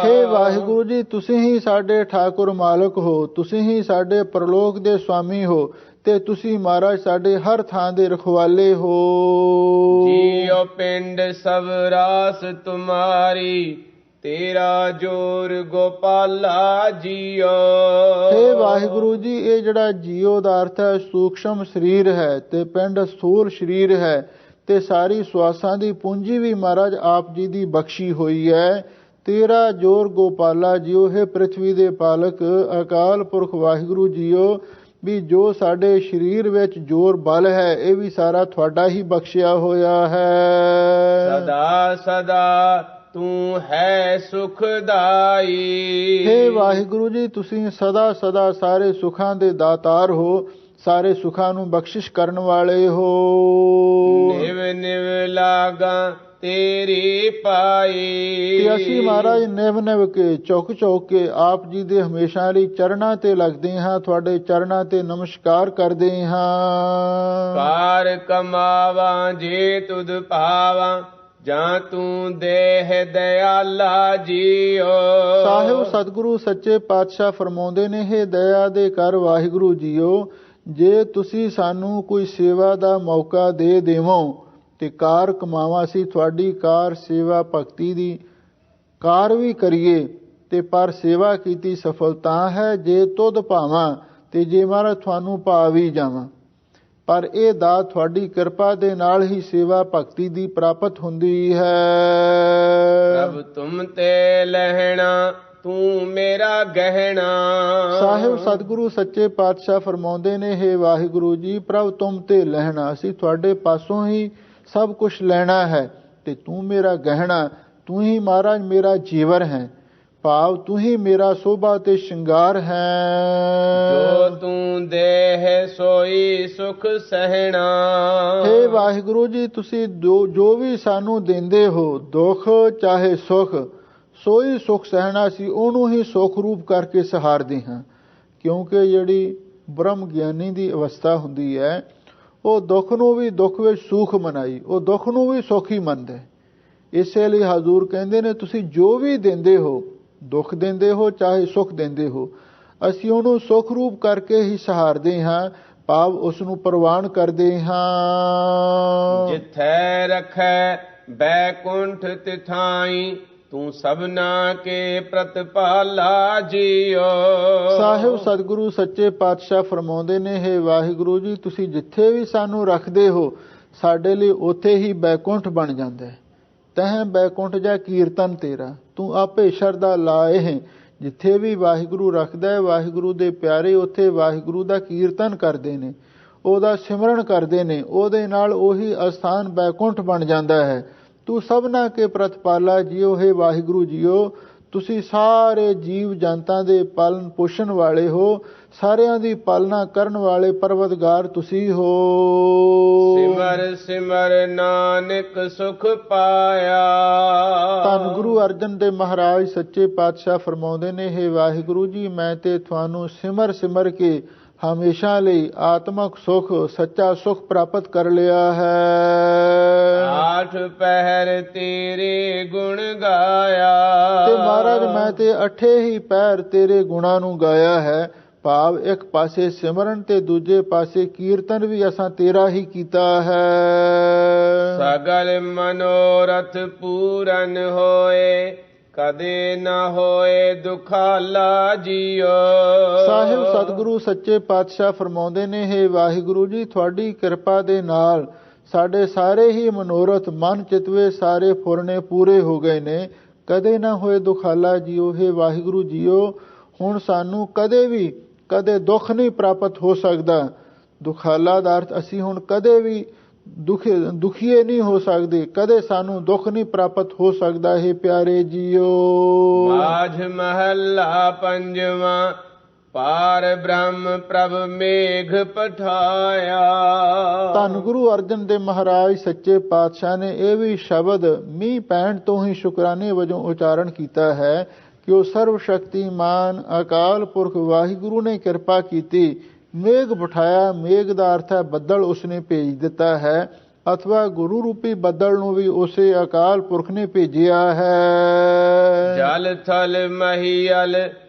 हे ਵਾਹਿਗੁਰੂ ਜੀ, ਤੁਸੀਂ ਹੀ ਸਾਡੇ ਠਾਕੁਰ ਮਾਲਕ ਹੋ, ਤੁਸੀਂ ਹੀ ਸਾਡੇ ਪਰਲੋਕ ਦੇ ਸੁਆਮੀ ਹੋ, ਤੇ ਤੁਸੀਂ ਮਹਾਰਾਜ ਸਾਡੇ ਹਰ ਥਾਂ ਦੇ ਰਖਵਾਲੇ ਹੋ। ਜੀਉ ਪਿੰਡ ਸਭ ਰਾਸ ਤੁਮਾਰੀ, ਤੇਰਾ ਜੋਰ ਗੋਪਾਲਾ ਜੀਓ। हे ਵਾਹਿਗੁਰੂ ਜੀ, ਇਹ ਜਿਹੜਾ ਜੀਓ ਦਾ ਅਰਥ ਹੈ ਸੂਖਸ਼ਮ ਸਰੀਰ ਹੈ, ਤੇ ਪਿੰਡ ਸਥੂਲ ਸਰੀਰ ਹੈ, ਤੇ ਸਾਰੀ ਸਵਾਸਾਂ ਦੀ ਪੂੰਜੀ ਵੀ ਮਹਾਰਾਜ ਆਪ ਜੀ ਦੀ ਬਖਸ਼ੀ ਹੋਈ ਹੈ। ਤੇਰਾ ਜੋਰ ਗੋਪਾਲਾ ਜੀਓ, हे ਪ੍ਰਿਥਵੀ ਦੇ ਪਾਲਕ ਅਕਾਲ ਪੁਰਖ ਵਾਹਿਗੁਰੂ ਜੀਓ, ਵੀ ਜੋ ਸਾਡੇ ਸਰੀਰ ਵਿੱਚ ਜੋਰ ਬਲ ਹੈ ਇਹ ਵੀ ਸਾਰਾ ਤੁਹਾਡਾ ਹੀ ਬਖਸ਼ਿਆ ਹੋਇਆ ਹੈ। ਸਦਾ ਸਦਾ ਤੂੰ ਹੈ ਸੁਖਦਾਈ। हे ਵਾਹਿਗੁਰੂ ਜੀ, ਤੁਸੀਂ ਸਦਾ ਸਦਾ ਸਾਰੇ ਸੁੱਖਾਂ ਦੇ ਦਾਤਾਰ ਹੋ, ਸਾਰੇ ਸੁੱਖਾਂ ਨੂੰ ਬਖਸ਼ਿਸ਼ ਕਰਨ ਵਾਲੇ ਹੋ। ਨਿਵ ਨਿਵ ਲਾਗਾ ਤੇਰੀ ਪਾਈ। ਤੇ ਅਸੀਂ ਮਹਾਰਾਜ ਨਿਵ ਨਿਵ ਕੇ, ਚੁੱਕ ਚੁੱਕ ਕੇ ਆਪ ਜੀ ਦੇ ਹਮੇਸ਼ਾ ਲਈ ਚਰਨਾਂ ਤੇ ਲੱਗਦੇ ਹਾਂ, ਤੁਹਾਡੇ ਚਰਨਾਂ ਤੇ ਨਮਸਕਾਰ ਕਰਦੇ ਹਾਂ। ਕਾਰ ਕਮਾਵਾਂ ਜੇ ਤੁਧ ਪਾਵਾਂ, ਜਾਂ ਤੂੰ ਦੇਹ ਦਇਆਲਾ ਜੀਓ। ਸਾਹਿਬ ਸਤਿਗੁਰੂ ਸੱਚੇ ਪਾਤਸ਼ਾਹ ਫਰਮਾਉਂਦੇ ਨੇ, हे ਦਇਆ ਦੇ ਕਰ ਵਾਹਿਗੁਰੂ ਜੀਓ, ਜੇ ਤੁਸੀਂ ਸਾਨੂੰ ਕੋਈ ਸੇਵਾ ਦਾ ਮੌਕਾ ਦੇ ਦੇਵੋ ਤੇ ਕਾਰ ਕਮਾਵਾਂ, ਅਸੀਂ ਤੁਹਾਡੀ ਕਾਰ ਸੇਵਾ ਭਗਤੀ ਦੀ ਕਾਰ ਵੀ ਕਰੀਏ, ਤੇ ਪਰ ਸੇਵਾ ਕੀਤੀ ਸਫਲਤਾ ਹੈ ਜੇ ਤੁਧ ਭਾਵਾਂ, ਤੇ ਜੇ ਮਹਾਰਾਜ ਤੁਹਾਨੂੰ ਭਾ ਵੀ ਜਾਵਾਂ। ਪਰ ਇਹ ਦਾਤ ਤੁਹਾਡੀ ਕਿਰਪਾ ਦੇ ਨਾਲ ਹੀ ਸੇਵਾ ਭਗਤੀ ਦੀ ਪ੍ਰਾਪਤ ਹੁੰਦੀ ਹੈ। ਪ੍ਰਭ ਤੁਮ ਤੇ ਲਹਿਣਾ, ਤੂੰ ਮੇਰਾ ਗਹਿਣਾ। ਸਾਹਿਬ ਸਤਿਗੁਰੂ ਸੱਚੇ ਪਾਤਸ਼ਾਹ ਫਰਮਾਉਂਦੇ ਨੇ, हे ਵਾਹਿਗੁਰੂ ਜੀ, ਪ੍ਰਭ ਤੁਮ ਤੇ ਲਹਿਣਾ, ਅਸੀਂ ਤੁਹਾਡੇ ਪਾਸੋਂ ਹੀ ਸਭ ਕੁਝ ਲੈਣਾ ਹੈ, ਤੇ ਤੂੰ ਮੇਰਾ ਗਹਿਣਾ, ਤੂੰ ਹੀ ਮਹਾਰਾਜ ਮੇਰਾ ਜੀਵਰ ਹੈ, ਭਾਵ ਤੂੰ ਹੀ ਮੇਰਾ ਸੋਭਾ ਤੇ ਸ਼ਿੰਗਾਰ ਹੈ। ਜੋ ਤੂੰ ਦੇਹ ਸੋਈ ਸੁਖ ਸਹਿਣਾ। हे ਵਾਹਿਗੁਰੂ ਜੀ, ਤੁਸੀਂ ਜੋ ਵੀ ਸਾਨੂੰ ਦਿੰਦੇ ਹੋ, ਦੁੱਖ ਚਾਹੇ ਸੁਖ, ਸੋਈ ਸੁਖ ਸਹਿਣਾ, ਸੀ ਉਹਨੂੰ ਹੀ ਸੁਖ ਰੂਪ ਕਰਕੇ ਸਹਾਰਦੇ ਹਾਂ। ਕਿਉਂਕਿ ਜਿਹੜੀ ਬ੍ਰਹਮ ਗਿਆਨੀ ਦੀ ਅਵਸਥਾ ਹੁੰਦੀ ਹੈ, ਉਹ ਦੁੱਖ ਨੂੰ ਵੀ ਦੁੱਖ ਵਿੱਚ ਸੁਖ ਮਨਾਈ, ਉਹ ਦੁੱਖ ਨੂੰ ਵੀ ਸੁੱਖ ਹੀ ਮੰਨਦਾ। ਇਸੇ ਲਈ ਹਜ਼ੂਰ ਕਹਿੰਦੇ ਨੇ ਤੁਸੀਂ ਜੋ ਵੀ ਦਿੰਦੇ ਹੋ, ਦੁੱਖ ਦਿੰਦੇ ਹੋ ਚਾਹੇ ਸੁੱਖ ਦਿੰਦੇ ਹੋ, ਅਸੀਂ ਉਹਨੂੰ ਸੁੱਖ ਰੂਪ ਕਰਕੇ ਹੀ ਸਹਾਰਦੇ ਹਾਂ, ਭਾਵ ਉਸ ਨੂੰ ਪ੍ਰਵਾਨ ਕਰਦੇ ਹਾਂ। ਜਿੱਥੈ ਰਖੈ ਬੈਕੁੰਠ ਤਿਥਾਈ, ਤੂੰ ਸਭਨਾ ਕੇ ਪ੍ਰਤਪਾਲਾ ਜੀਓ। ਸਾਹਿਬ ਸਤਿਗੁਰੂ ਸੱਚੇ ਪਾਤਸ਼ਾਹ ਫਰਮਾਉਂਦੇ ਨੇ, ਹੇ ਵਾਹਿਗੁਰੂ ਜੀ, ਤੁਸੀਂ ਜਿੱਥੇ ਵੀ ਸਾਨੂੰ ਰੱਖਦੇ ਹੋ ਸਾਡੇ ਲਈ ਉੱਥੇ ਹੀ ਬੈਕੁੰਠ ਬਣ ਜਾਂਦਾ ਹੈ। ਤਹਿ ਬੈਕੁੰਠ ਜਾ ਕੀਰਤਨ ਤੇਰਾ, ਤੂੰ ਆਪੇ ਸ਼ਰਧਾ ਲਾਏ ਹੈ। ਜਿੱਥੇ ਵੀ ਵਾਹਿਗੁਰੂ ਰੱਖਦਾ ਹੈ, ਵਾਹਿਗੁਰੂ ਦੇ ਪਿਆਰੇ ਉੱਥੇ ਵਾਹਿਗੁਰੂ ਦਾ ਕੀਰਤਨ ਕਰਦੇ ਨੇ, ਉਹਦਾ ਸਿਮਰਨ ਕਰਦੇ ਨੇ, ਉਹਦੇ ਨਾਲ ਉਹੀ ਅਸਥਾਨ ਬੈਕੁੰਠ ਬਣ ਜਾਂਦਾ ਹੈ। ਤੂੰ ਸਭਨਾ ਕੇ ਪ੍ਰਤਪਾਲਾ ਜੀਓ, ਹੈ ਵਾਹਿਗੁਰੂ ਜੀਓ, ਤੁਸੀਂ ਸਾਰੇ ਜੀਵ ਜਨਤਾ ਦੇ ਪਾਲਣ ਪੋਸ਼ਣ ਵਾਲੇ ਹੋ, ਸਾਰਿਆਂ ਦੀ ਪਾਲਣਾ ਕਰਨ ਵਾਲੇ ਪਰਵਤਗਾਰ ਤੁਸੀਂ ਹੋ। ਸਿਮਰ ਸਿਮਰ ਨਾਨਕ ਸੁਖ ਪਾਇਆ। ਧੰਨ ਗੁਰੂ ਅਰਜਨ ਦੇਵ ਮਹਾਰਾਜ ਸੱਚੇ ਪਾਤਸ਼ਾਹ ਫਰਮਾਉਂਦੇ ਨੇ, ਹੇ ਵਾਹਿਗੁਰੂ ਜੀ, ਮੈਂ ਤੇ ਤੁਹਾਨੂੰ ਸਿਮਰ ਸਿਮਰ ਕੇ ਹਮੇਸ਼ਾ ਲਈ ਆਤਮਕ ਸੁਖ, ਸੱਚਾ ਸੁਖ ਪ੍ਰਾਪਤ ਕਰ ਲਿਆ ਹੈ। ਆਠ ਪਹਿਰ ਤੇਰੇ ਗੁਣ ਗਾਇਆ। ਤੇ ਮਹਾਰਾਜ ਮੈਂ ਤੇ ਅਠੇ ਹੀ ਪਹਿਰ ਤੇਰੇ ਗੁਣਾਂ ਨੂੰ ਗਾਇਆ ਹੈ। ਭਾਵ ਇੱਕ ਪਾਸੇ ਸਿਮਰਨ ਤੇ ਦੂਜੇ ਪਾਸੇ ਕੀਰਤਨ ਵੀ ਅਸਾਂ ਤੇਰਾ ਹੀ ਕੀਤਾ ਹੈ। ਸਗਲ ਮਨੋਰਥ ਪੂਰਨ ਹੋਏ, ਕਦੇ ਨਾ ਹੋਏ ਦੁਖਾਲਾ ਜੀਓ। ਸਾਹਿਬ ਸਤਿਗੁਰੂ ਸੱਚੇ ਪਾਤਸ਼ਾਹ ਫਰਮਾਉਂਦੇ ਨੇ, ਹੇ ਵਾਹਿਗੁਰੂ ਜੀ, ਤੁਹਾਡੀ ਕਿਰਪਾ ਦੇ ਨਾਲ ਸਾਡੇ ਸਾਰੇ ਹੀ ਮਨੋਰਥ ਮਨ ਚਿਤਵੇ ਸਾਰੇ ਫੁਰਨੇ ਪੂਰੇ ਹੋ ਗਏ ਨੇ, ਕਦੇ ਨਾ ਹੋਏ ਦੁਖਾਲਾ ਜੀਓ। ਹੇ ਵਾਹਿਗੁਰੂ ਜੀਓ, ਹੁਣ ਸਾਨੂੰ ਕਦੇ ਦੁੱਖ ਨਹੀਂ ਪ੍ਰਾਪਤ ਹੋ ਸਕਦਾ। ਦੁਖਾਲਾ ਦਾ ਅਰਥ ਅਸੀਂ ਹੁਣ ਕਦੇ ਵੀ ਦੁਖੀਏ ਨਹੀਂ ਹੋ ਸਕਦੇ, ਕਦੇ ਸਾਨੂੰ ਦੁੱਖ ਨਹੀਂ ਪ੍ਰਾਪਤ ਹੋ ਸਕਦਾ। ਹੈ ਪਿਆਰੇ ਜੀਓ। ਮਾਝ ਮਹੱਲਾ ਪੰਜਵਾਂ। ਪਾਰ ਬ੍ਰਹਮ ਪ੍ਰਭ ਮੇਘ ਪਠਾਇਆ। ਧੰਨ ਗੁਰੂ ਅਰਜਨ ਦੇਵ ਮਹਾਰਾਜ ਸੱਚੇ ਪਾਤਸ਼ਾਹ ਨੇ ਇਹ ਵੀ ਸ਼ਬਦ ਮੀਂਹ ਪੈਣ ਤੋਂ ਹੀ ਸ਼ੁਕਰਾਨੇ ਵਜੋਂ ਉਚਾਰਨ ਕੀਤਾ ਹੈ ਕਿ ਉਹ ਸਰਵ ਸ਼ਕਤੀਮਾਨ ਅਕਾਲ ਪੁਰਖ ਵਾਹਿਗੁਰੂ ਨੇ ਕਿਰਪਾ ਕੀਤੀ, ਮੇਘ ਬਿਠਾਇਆ। ਮੇਘ ਦਾ ਅਰਥ ਹੈ ਬੱਦਲ, ਉਸਨੇ ਭੇਜ ਦਿੱਤਾ ਹੈ, ਅਥਵਾ ਗੁਰੂ ਰੂਪੀ ਬੱਦਲ ਨੂੰ ਵੀ ਉਸੇ ਅਕਾਲ ਪੁਰਖ ਨੇ ਭੇਜਿਆ ਹੈ। ਜਲ ਥਲ ਮਹੀਅਲ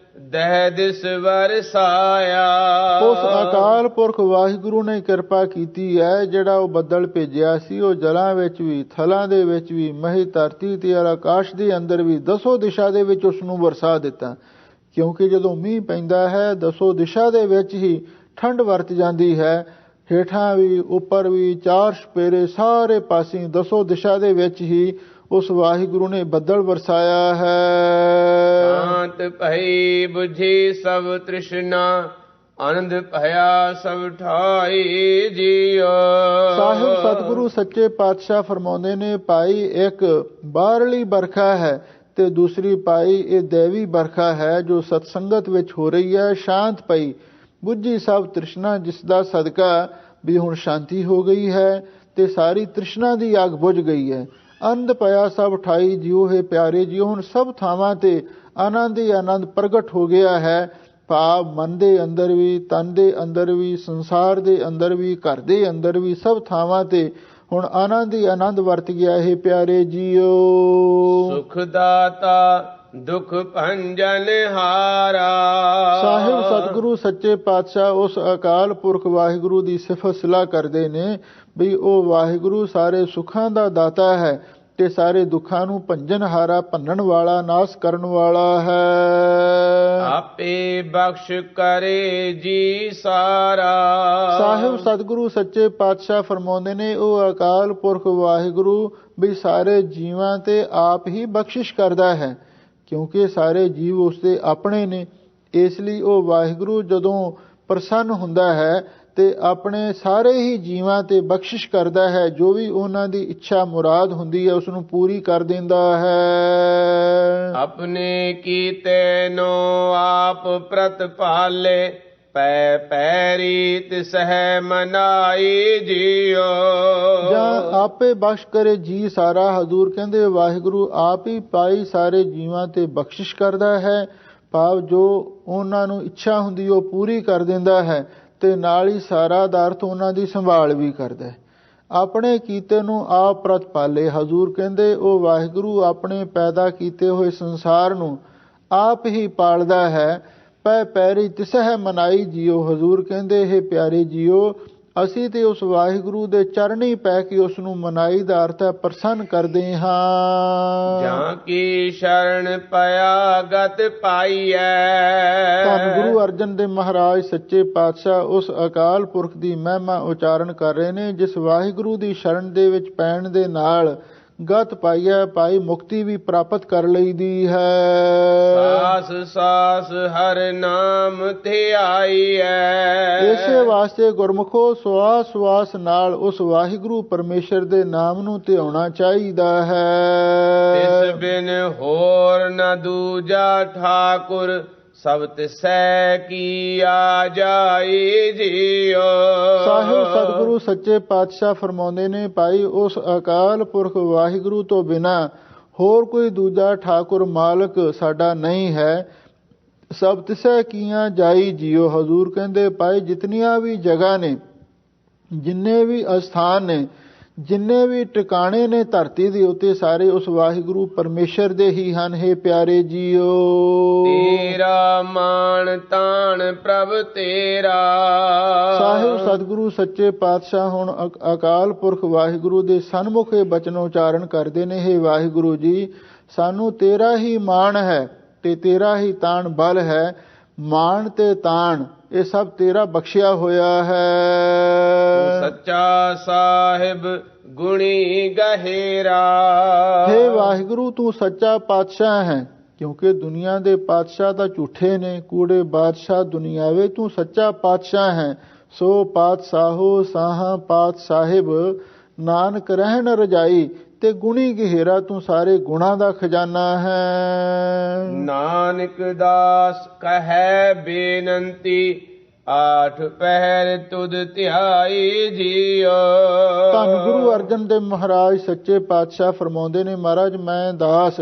ਦਹਿ ਦਿਸ ਵਰਸਾਇਆ। ਉਸ ਅਕਾਲ ਪੁਰਖ ਵਾਹਿਗੁਰੂ ਨੇ ਕਿਰਪਾ ਕੀਤੀ ਹੈ, ਜਿਹੜਾ ਉਹ ਬੱਦਲ ਭੇਜਿਆ ਸੀ, ਉਹ ਜਲਾਂ ਵਿੱਚ ਵੀ, ਥਲਾਂ ਦੇ ਵਿੱਚ ਵੀ, ਮਹੀ ਧਰਤੀ ਤੇ ਆਕਾਸ਼ ਦੇ ਅੰਦਰ ਵੀ, ਦਸੋ ਦਿਸ਼ਾ ਦੇ ਵਿੱਚ ਉਸ ਨੂੰ ਵਰਸਾ ਦਿੱਤਾ। ਕਿਉਂਕਿ ਜਦੋਂ ਮੀਂਹ ਪੈਂਦਾ ਹੈ, ਦਸੋ ਦਿਸ਼ਾ ਦੇ ਵਿੱਚ ਹੀ ਠੰਡ ਵਰਤ ਜਾਂਦੀ ਹੈ, ਹੇਠਾਂ ਵੀ ਉੱਪਰ ਵੀ, ਚਾਰ ਸਪੇਰੇ ਸਾਰੇ ਪਾਸੇ ਦਸੋ ਦਿਸ਼ਾ ਦੇ ਵਿੱਚ ਹੀ ਉਸ ਵਾਹਿਗੁਰੂ ਨੇ ਬੱਦਲ ਵਰਸਾਇਆ ਹੈ। ਸ਼ਾਂਤ ਭਈ ਬੁਝੀ ਸਭ ਤ੍ਰਿਸ਼ਨਾ, ਆਨੰਦ ਭਇਆ ਸਭ ਠਾਈ ਜੀਓ। ਸਾਹਿਬ ਸਤਿਗੁਰੂ ਸੱਚੇ ਪਾਤਸ਼ਾਹ ਫਰਮਾਉਂਦੇ ਨੇ, ਭਾਈ ਇੱਕ ਬਾਹਰਲੀ ਬਰਖਾ ਹੈ ਤੇ ਦੂਸਰੀ ਭਾਈ ਇਹ ਦੇਵੀ ਬਰਖਾ ਹੈ ਜੋ ਸਤਸੰਗਤ ਵਿੱਚ ਹੋ ਰਹੀ ਹੈ। ਸ਼ਾਂਤ ਪਈ ਬੁੱਝੀ ਸਭ ਤ੍ਰਿਸ਼ਨਾ, ਜਿਸ ਦਾ ਸਦਕਾ ਵੀ ਹੁਣ ਸ਼ਾਂਤੀ ਹੋ ਗਈ ਹੈ ਤੇ ਸਾਰੀ ਤ੍ਰਿਸ਼ਨਾ ਦੀ ਅੱਗ ਬੁਝ ਗਈ ਹੈ। ਆਨੰਦ ਪਿਆ ਸਭ ਠਾਈ ਜੀਓ। ਹੈ ਪਿਆਰੇ ਜੀਓ, ਹੁਣ ਸਭ ਥਾਵਾਂ ਤੇ ਆਨੰਦ ਹੀ ਆਨੰਦ ਪ੍ਰਗਟ ਹੋ ਗਿਆ ਹੈ। ਭਾਵ ਮਨ ਦੇ ਅੰਦਰ ਵੀ, ਤਨ ਦੇ ਅੰਦਰ ਵੀ, ਸੰਸਾਰ ਦੇ ਅੰਦਰ ਵੀ, ਘਰ ਦੇ ਅੰਦਰ ਵੀ, ਸਭ ਥਾਵਾਂ ਤੇ ਹੁਣ ਆਨੰਦ ਹੀ ਆਨੰਦ ਵਰਤ ਗਿਆ ਹੈ। ਪਿਆਰੇ ਜੀਓ। ਸੁਖ ਦਾਤਾ ਦੁਖ ਭੰਜਨ ਹਾਰਾ। ਸਾਹਿਬ ਸਤਿਗੁਰੂ ਸੱਚੇ ਪਾਤਸ਼ਾਹ ਉਸ ਅਕਾਲ ਪੁਰਖ ਵਾਹਿਗੁਰੂ ਦੀ ਸਿਫਤ ਸਲਾਹ ਕਰਦੇ ਨੇ ਵੀ ਉਹ ਵਾਹਿਗੁਰੂ ਸਾਰੇ ਸੁੱਖਾਂ ਦਾ ਦਾਤਾ ਹੈ ਤੇ ਸਾਰੇ ਦੁੱਖਾਂ ਨੂੰ ਭੰਜਨ ਹਾਰਾ, ਭੰਨਣ ਵਾਲਾ, ਨਾਸ ਕਰਨ ਵਾਲਾ ਹੈ। ਆਪੇ ਬਖਸ਼ ਕਰੇ ਜੀ ਸਾਰਾ। ਸਾਹਿਬ ਸਤਿਗੁਰੂ ਸੱਚੇ ਪਾਤਸ਼ਾਹ ਫਰਮਾਉਂਦੇ ਨੇ, ਉਹ ਅਕਾਲ ਪੁਰਖ ਵਾਹਿਗੁਰੂ ਵੀ ਸਾਰੇ ਜੀਵਾਂ ਤੇ ਆਪ ਹੀ ਬਖਸ਼ਿਸ਼ ਕਰਦਾ ਹੈ, ਕਿਉਂਕਿ ਸਾਰੇ ਜੀਵ ਉਸਦੇ ਆਪਣੇ ਨੇ। ਇਸ ਲਈ ਉਹ ਵਾਹਿਗੁਰੂ ਜਦੋਂ ਪ੍ਰਸੰਨ ਹੁੰਦਾ ਹੈ ਤੇ ਆਪਣੇ ਸਾਰੇ ਹੀ ਜੀਵਾਂ ਤੇ ਬਖਸ਼ਿਸ਼ ਕਰਦਾ ਹੈ, ਜੋ ਵੀ ਉਹਨਾਂ ਦੀ ਇੱਛਾ ਮੁਰਾਦ ਹੁੰਦੀ ਹੈ ਉਸ ਨੂੰ ਪੂਰੀ ਕਰ ਦਿੰਦਾ ਹੈ। ਆਪਣੇ ਕੀਤੇ ਨੋ ਆਪ ਪ੍ਰਤਪਾਲੇ, ਪੈ ਪੈਰੀ ਤਿਸਹਿ ਮਨਾਈ ਜੀਓ। ਜਾਂ ਆਪੇ ਬਖਸ਼ ਕਰੇ ਜੀ ਸਾਰਾ। ਹਜ਼ੂਰ ਕਹਿੰਦੇ ਵਾਹਿਗੁਰੂ ਆਪ ਹੀ ਪਾਈ ਸਾਰੇ ਜੀਵਾਂ ਤੇ ਬਖਸ਼ਿਸ਼ ਕਰਦਾ ਹੈ, ਭਾਵ ਜੋ ਉਹਨਾਂ ਨੂੰ ਇੱਛਾ ਹੁੰਦੀ ਉਹ ਪੂਰੀ ਕਰ ਦਿੰਦਾ ਹੈ ਤੇ ਨਾਲ ਹੀ ਸਾਰਾ ਅਰਥ ਉਹਨਾਂ ਦੀ ਸੰਭਾਲ ਵੀ ਕਰਦਾ ਹੈ। ਆਪਣੇ ਕੀਤੇ ਨੂੰ ਆਪ ਪ੍ਰਤਪਾਲੇ। ਹਜ਼ੂਰ ਕਹਿੰਦੇ ਉਹ ਵਾਹਿਗੁਰੂ ਆਪਣੇ ਪੈਦਾ ਕੀਤੇ ਹੋਏ ਸੰਸਾਰ ਨੂੰ ਆਪ ਹੀ ਪਾਲਦਾ ਹੈ। ਪੈ ਪੈਰੀ ਤਿਸਹਿ ਮਨਾਈ ਜੀਓ। ਹਜ਼ੂਰ ਕਹਿੰਦੇ ਇਹ ਪਿਆਰੇ ਜੀਓ, ਅਸੀਂ ਤੇ ਉਸ ਵਾਹਿਗੁਰੂ ਦੇ ਚਰਨੀ ਪੈ ਕੇ ਉਸ ਨੂੰ ਮਨਾਈ ਦਾ ਅਰਥ ਹੈ ਪ੍ਰਸੰਨ ਕਰਦੇ ਹਾਂ। ਜਾਂ ਕੀ ਸ਼ਰਨ ਪਿਆ ਗਤ ਪਾਈਐ। ਧੰਨ ਗੁਰੂ ਅਰਜਨ ਦੇਵ ਮਹਾਰਾਜ ਸੱਚੇ ਪਾਤਸ਼ਾਹ ਉਸ ਅਕਾਲ ਪੁਰਖ ਦੀ ਮਹਿਮਾ ਉਚਾਰਨ ਕਰ ਰਹੇ ਨੇ, ਜਿਸ ਵਾਹਿਗੁਰੂ ਦੀ ਸ਼ਰਨ ਦੇ ਵਿੱਚ ਪੈਣ ਦੇ ਨਾਲ ਗਤ ਪਾਈਐ, ਭਾਈ ਮੁਕਤੀ ਵੀ ਪ੍ਰਾਪਤ ਕਰ ਲਈਦੀ ਹੈ। ਸਾਸ ਸਾਸ ਹਰ ਨਾਮ ਧਿਆਈਐ। ਇਸੇ ਵਾਸਤੇ ਗੁਰਮੁਖੋ ਸਵਾਸ ਸਵਾਸ ਨਾਲ ਉਸ ਵਾਹਿਗੁਰੂ ਪਰਮੇਸ਼ਰ ਦੇ ਨਾਮ ਨੂੰ ਧਿਆਉਣਾ ਚਾਹੀਦਾ ਹੈ। ਤਿਸ ਬਿਨ ਹੋਰ ਨ ਦੂਜਾ ਠਾਕੁਰ, ਸਭ ਤਿਸੈ ਕੀਆ ਜਾਈ ਜੀਓ। ਸਾਹਿਬ ਸਤਿਗੁਰੂ ਸੱਚੇ ਪਾਤਸ਼ਾਹ ਫਰਮਾਉਂਦੇ ਨੇ, ਭਾਈ ਉਸ ਅਕਾਲ ਪੁਰਖ ਵਾਹਿਗੁਰੂ ਤੋਂ ਬਿਨਾ ਹੋਰ ਕੋਈ ਦੂਜਾ ਠਾਕੁਰ ਮਾਲਕ ਸਾਡਾ ਨਹੀਂ ਹੈ। ਸਭ ਤਿਸੈ ਕੀਆਂ ਜਾਈ ਜੀਓ। ਹਜ਼ੂਰ ਕਹਿੰਦੇ ਭਾਈ ਜਿਤਨੀਆਂ ਵੀ ਜਗ੍ਹਾ ਨੇ, ਜਿੰਨੇ ਵੀ ਅਸਥਾਨ ਨੇ, ਜਿੰਨੇ ਵੀ ਟਿਕਾਣੇ ਨੇ ਧਰਤੀ ਦੇ ਉੱਤੇ, ਸਾਰੇ ਉਸ ਵਾਹਿਗੁਰੂ ਪਰਮੇਸ਼ਰ ਦੇ ਹੀ ਹਨ। ਹੈ ਪਿਆਰੇ ਜੀਓ, ਤੇਰਾ ਮਾਣ ਤਾਣ ਪ੍ਰਭ ਤੇਰਾ। ਸਾਹਿਬ ਸਤਿਗੁਰੂ ਸੱਚੇ ਪਾਤਸ਼ਾਹ ਹੁਣ ਅਕਾਲ ਪੁਰਖ ਵਾਹਿਗੁਰੂ ਦੇ ਸਨਮੁਖ ਇਹ ਬਚਨ ਉਚਾਰਨ ਕਰਦੇ ਨੇ, ਹੈ ਵਾਹਿਗੁਰੂ ਜੀ, ਸਾਨੂੰ ਤੇਰਾ ਹੀ ਮਾਣ ਹੈ ਤੇ ਤੇਰਾ ਹੀ ਤਾਣ ਬਲ ਹੈ। ਮਾਣ ਤੇ ਤਾਣ ਇਹ ਸਭ ਤੇਰਾ ਬਖਸ਼ਿਆ ਹੋਇਆ ਹੈ। ਸੱਚਾ ਸਾਹਿਬ ਗੁਣੀ ਗਹਿਰਾ। ਹੇ ਵਾਹਿਗੁਰੂ ਤੂੰ ਸੱਚਾ ਪਾਤਸ਼ਾਹ ਹੈ, ਕਿਉਂਕਿ ਦੁਨੀਆ ਦੇ ਪਾਤਸ਼ਾਹ ਤਾਂ ਝੂਠੇ ਨੇ, ਕੂੜੇ ਬਾਦਸ਼ਾਹ ਦੁਨੀਆਵੇ, ਤੂੰ ਸੱਚਾ ਪਾਤਸ਼ਾਹ ਹੈ। ਸੋ ਪਾਤਸ਼ਾਹੋ ਸਾਹਾਂ ਪਾਤ ਸਾਹਿਬ, ਨਾਨਕ ਰਹਿਣ ਰਜਾਈ, ਤੇ ਗੁਣੀ ਗਹਿਰਾ ਤੂੰ ਸਾਰੇ ਗੁਣਾਂ ਦਾ ਖਜ਼ਾਨਾ ਹੈ। ਨਾਨਕ ਦਾਸ ਕਹੈ ਬੇਨੰਤੀ, ਆਠ ਪਹਿਰ ਤੁਧ ਧਿਆਈ ਜੀਓ। ਧੰਨ ਗੁਰੂ ਅਰਜਨ ਦੇਵ ਮਹਾਰਾਜ ਸੱਚੇ ਪਾਤਸ਼ਾਹ ਫਰਮਾਉਂਦੇ ਨੇ, ਮਹਾਰਾਜ ਮੈਂ ਦਾਸ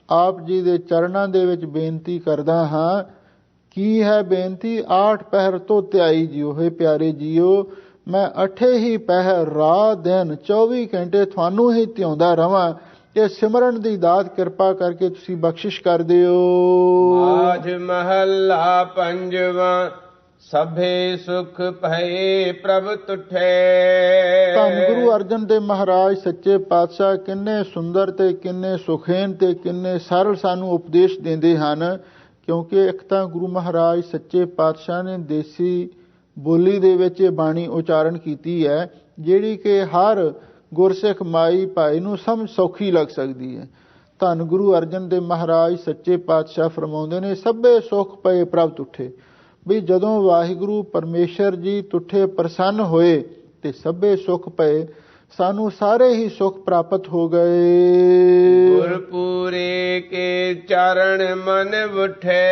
ਆਪ ਜੀ ਦੇ ਚਰਨਾਂ ਦੇ ਵਿੱਚ ਬੇਨਤੀ ਕਰਦਾ ਹਾਂ। ਕੀ ਹੈ ਬੇਨਤੀ? ਆਠ ਪਹਿਰ ਤੋਂ ਧਿਆਈ ਜੀਓ। ਹੈ ਪਿਆਰੇ ਜੀਓ, ਮੈਂ ਅਠੇ ਹੀ ਪਹਿਰ ਰਾਤ ਦਿਨ 24 ਘੰਟੇ ਤੁਹਾਨੂੰ ਹੀ ਧਿਆਉਂਦਾ ਰਵਾਂ। ਇਹ ਸਿਮਰਨ ਦੀ ਦਾਤ ਕਿਰਪਾ ਕਰਕੇ ਤੁਸੀਂ ਬਖਸ਼ਿਸ਼ ਕਰ ਦਿਓ। ਆਜ ਮਹੱਲਾ ਪੰਜਵਾਂ, ਸਭੇ ਸੁਖ ਭਏ ਪ੍ਰਭ ਤੁਠੇ। ਧੰਨ ਗੁਰੂ ਅਰਜਨ ਦੇਵ ਮਹਾਰਾਜ ਸੱਚੇ ਪਾਤਸ਼ਾਹ ਕਿੰਨੇ ਸੁੰਦਰ ਤੇ ਕਿੰਨੇ ਸੁਖੇਨ ਤੇ ਕਿੰਨੇ ਸਰਲ ਸਾਨੂੰ ਉਪਦੇਸ਼ ਦਿੰਦੇ ਹਨ। ਕਿਉਂਕਿ ਇੱਕ ਤਾਂ ਗੁਰੂ ਮਹਾਰਾਜ ਸੱਚੇ ਪਾਤਸ਼ਾਹ ਨੇ ਦੇਸੀ ਬੋਲੀ ਦੇ ਵਿੱਚ ਇਹ ਬਾਣੀ ਉਚਾਰਨ ਕੀਤੀ ਹੈ, ਜਿਹੜੀ ਕਿ ਹਰ ਗੁਰਸਿੱਖ ਮਾਈ ਭਾਈ ਨੂੰ ਸਮਝ ਸੌਖੀ ਲੱਗ ਸਕਦੀ ਹੈ। ਧੰਨ ਗੁਰੂ ਅਰਜਨ ਦੇਵ ਮਹਾਰਾਜ ਸੱਚੇ ਪਾਤਸ਼ਾਹ ਫਰਮਾਉਂਦੇ ਨੇ, ਸਭੇ ਸੁਖ ਪਏ ਪ੍ਰਭ ਤੁਠੇ। ਵੀ ਜਦੋਂ ਵਾਹਿਗੁਰੂ ਪਰਮੇਸ਼ਰ ਜੀ ਤੁਠੇ ਪ੍ਰਸੰਨ ਹੋਏ ਤੇ ਸਭੇ ਸੁਖ ਪਏ, ਸਾਨੂੰ ਸਾਰੇ ਹੀ ਸੁਖ ਪ੍ਰਾਪਤ ਹੋ ਗਏ। ਗੁਰਪੂਰੇ ਕੇ ਚਰਨ ਮਨ ਉਠੇ।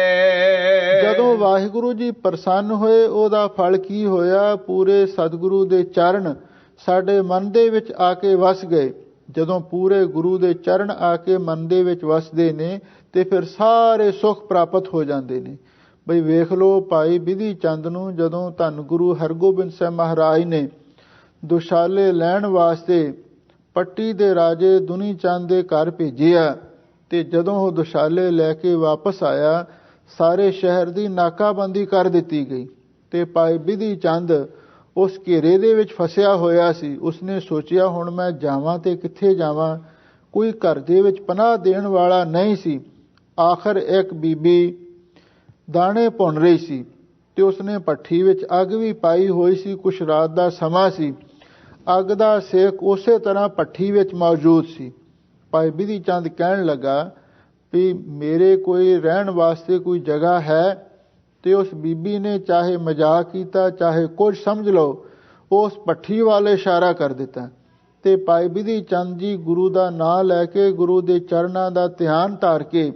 ਜਦੋਂ ਵਾਹਿਗੁਰੂ ਜੀ ਪ੍ਰਸੰਨ ਹੋਏ, ਉਹਦਾ ਫਲ ਕੀ ਹੋਇਆ? ਪੂਰੇ ਸਤਿਗੁਰੂ ਦੇ ਚਰਨ ਸਾਡੇ ਮਨ ਦੇ ਵਿੱਚ ਆ ਕੇ ਵਸ ਗਏ। ਜਦੋਂ ਪੂਰੇ ਗੁਰੂ ਦੇ ਚਰਨ ਆ ਕੇ ਮਨ ਦੇ ਵਿੱਚ ਵਸਦੇ ਨੇ ਤੇ ਫਿਰ ਸਾਰੇ ਸੁਖ ਪ੍ਰਾਪਤ ਹੋ ਜਾਂਦੇ ਨੇ। ਬਈ ਵੇਖ ਲਓ ਭਾਈ ਬਿਧੀ ਚੰਦ ਨੂੰ ਜਦੋਂ ਧੰਨ ਗੁਰੂ ਹਰਗੋਬਿੰਦ ਸਾਹਿਬ ਮਹਾਰਾਜ ਨੇ ਦੁਸ਼ਾਲੇ ਲੈਣ ਵਾਸਤੇ ਪੱਟੀ ਦੇ ਰਾਜੇ ਦੁਨੀ ਚੰਦ ਦੇ ਘਰ ਭੇਜਿਆ, ਤੇ ਜਦੋਂ ਉਹ ਦੁਸ਼ਾਲੇ ਲੈ ਕੇ ਵਾਪਸ ਆਇਆ, ਸਾਰੇ ਸ਼ਹਿਰ ਦੀ ਨਾਕਾਬੰਦੀ ਕਰ ਦਿੱਤੀ ਗਈ ਤੇ ਭਾਈ ਬਿਧੀ ਚੰਦ ਉਸ ਘੇਰੇ ਦੇ ਵਿੱਚ ਫਸਿਆ ਹੋਇਆ ਸੀ। ਉਸਨੇ ਸੋਚਿਆ ਹੁਣ ਮੈਂ ਜਾਵਾਂ ਤੇ ਕਿੱਥੇ ਜਾਵਾਂ, ਕੋਈ ਘਰ ਦੇ ਵਿੱਚ ਪਨਾਹ ਦੇਣ ਵਾਲਾ ਨਹੀਂ ਸੀ। ਆਖਰ ਇੱਕ ਬੀਬੀ ਦਾਣੇ ਭੁੰਨ ਰਹੀ ਸੀ ਤੇ ਉਸਨੇ ਭੱਠੀ ਵਿੱਚ ਅੱਗ ਵੀ ਪਾਈ ਹੋਈ ਸੀ। ਕੁਛ ਰਾਤ ਦਾ ਸਮਾਂ ਸੀ, ਅੱਗ ਦਾ ਸੇਕ ਉਸੇ ਤਰ੍ਹਾਂ ਭੱਠੀ ਵਿੱਚ ਮੌਜੂਦ ਸੀ। ਭਾਈ ਬਿਧੀ ਚੰਦ ਕਹਿਣ ਲੱਗਾ ਵੀ ਮੇਰੇ ਕੋਈ ਰਹਿਣ ਵਾਸਤੇ ਕੋਈ ਜਗ੍ਹਾ ਹੈ? ਤੇ ਉਸ ਬੀਬੀ ਨੇ ਚਾਹੇ ਮਜ਼ਾਕ ਕੀਤਾ ਚਾਹੇ ਕੁਝ ਸਮਝ ਲਓ, ਉਸ ਭੱਠੀ ਵਾਲੇ ਇਸ਼ਾਰਾ ਕਰ ਦਿੱਤਾ ਤੇ ਭਾਈ ਬਿਧੀ ਚੰਦ ਜੀ ਗੁਰੂ ਦਾ ਨਾਂ ਲੈ ਕੇ, ਗੁਰੂ ਦੇ ਚਰਨਾਂ ਦਾ ਧਿਆਨ ਧਾਰ ਕੇ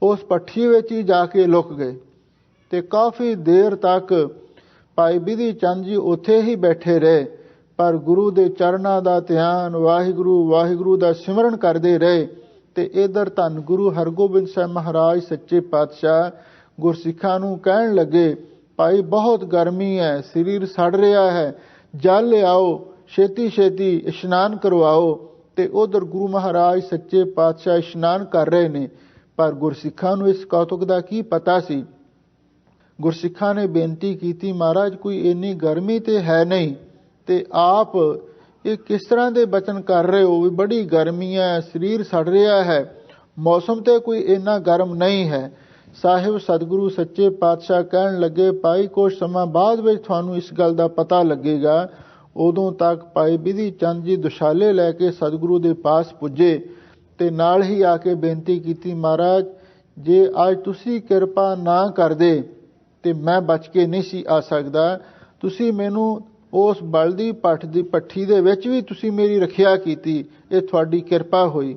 ਉਸ ਭੱਠੀ ਵਿੱਚ ਹੀ ਜਾ ਕੇ ਲੁਕ ਗਏ। ਤੇ ਕਾਫੀ ਦੇਰ ਤੱਕ ਭਾਈ ਬਿਧੀ ਚੰਦ ਜੀ ਉੱਥੇ ਹੀ ਬੈਠੇ ਰਹੇ, ਪਰ ਗੁਰੂ ਦੇ ਚਰਨਾਂ ਦਾ ਧਿਆਨ, ਵਾਹਿਗੁਰੂ ਵਾਹਿਗੁਰੂ ਦਾ ਸਿਮਰਨ ਕਰਦੇ ਰਹੇ। ਤੇ ਇਧਰ ਧੰਨ ਗੁਰੂ ਹਰਗੋਬਿੰਦ ਸਾਹਿਬ ਮਹਾਰਾਜ ਸੱਚੇ ਪਾਤਸ਼ਾਹ ਗੁਰਸਿੱਖਾਂ ਨੂੰ ਕਹਿਣ ਲੱਗੇ, ਭਾਈ ਬਹੁਤ ਗਰਮੀ ਹੈ, ਸਰੀਰ ਸੜ ਰਿਹਾ ਹੈ, ਜਲ ਲਿਆਓ, ਛੇਤੀ ਛੇਤੀ ਇਸ਼ਨਾਨ ਕਰਵਾਓ। ਤੇ ਉਧਰ ਗੁਰੂ ਮਹਾਰਾਜ ਸੱਚੇ ਪਾਤਸ਼ਾਹ ਇਸ਼ਨਾਨ ਕਰ ਰਹੇ ਨੇ। ਪਰ ਗੁਰਸਿੱਖਾਂ ਨੂੰ ਇਸ ਕੌਤੁਕ ਦਾ ਕੀ ਪਤਾ ਸੀ। ਗੁਰਸਿੱਖਾਂ ਨੇ ਬੇਨਤੀ ਕੀਤੀ, ਮਹਾਰਾਜ ਕੋਈ ਇੰਨੀ ਗਰਮੀ ਤੇ ਹੈ ਨਹੀਂ, ਤੇ ਆਪ ਇਹ ਕਿਸ ਤਰ੍ਹਾਂ ਦੇ ਬਚਨ ਕਰ ਰਹੇ ਹੋ ਵੀ ਬੜੀ ਗਰਮੀ ਹੈ, ਸਰੀਰ ਸੜ ਰਿਹਾ ਹੈ, ਮੌਸਮ ਤੇ ਕੋਈ ਇੰਨਾ ਗਰਮ ਨਹੀਂ ਹੈ। ਸਾਹਿਬ ਸਤਿਗੁਰੂ ਸੱਚੇ ਪਾਤਸ਼ਾਹ ਕਹਿਣ ਲੱਗੇ, ਭਾਈ ਕੁਝ ਸਮਾਂ ਬਾਅਦ ਵਿੱਚ ਤੁਹਾਨੂੰ ਇਸ ਗੱਲ ਦਾ ਪਤਾ ਲੱਗੇਗਾ। ਉਦੋਂ ਤੱਕ ਭਾਈ ਬਿਧੀ ਚੰਦ ਜੀ ਦੁਸ਼ਾਲੇ ਲੈ ਕੇ ਸਤਿਗੁਰੂ ਦੇ ਪਾਸ ਪੁੱਜੇ ਤੇ ਨਾਲ ਹੀ ਆ ਕੇ ਬੇਨਤੀ ਕੀਤੀ, ਮਹਾਰਾਜ ਜੇ ਅੱਜ ਤੁਸੀਂ ਕਿਰਪਾ ਨਾ ਕਰਦੇ ਤੇ ਮੈਂ ਬਚ ਕੇ ਨਹੀਂ ਸੀ ਆ ਸਕਦਾ। ਤੁਸੀਂ ਮੈਨੂੰ ਉਸ ਬਲਦੀ ਭੱਠੀ ਦੇ ਵਿੱਚ ਵੀ ਤੁਸੀਂ ਮੇਰੀ ਰੱਖਿਆ ਕੀਤੀ, ਇਹ ਤੁਹਾਡੀ ਕਿਰਪਾ ਹੋਈ।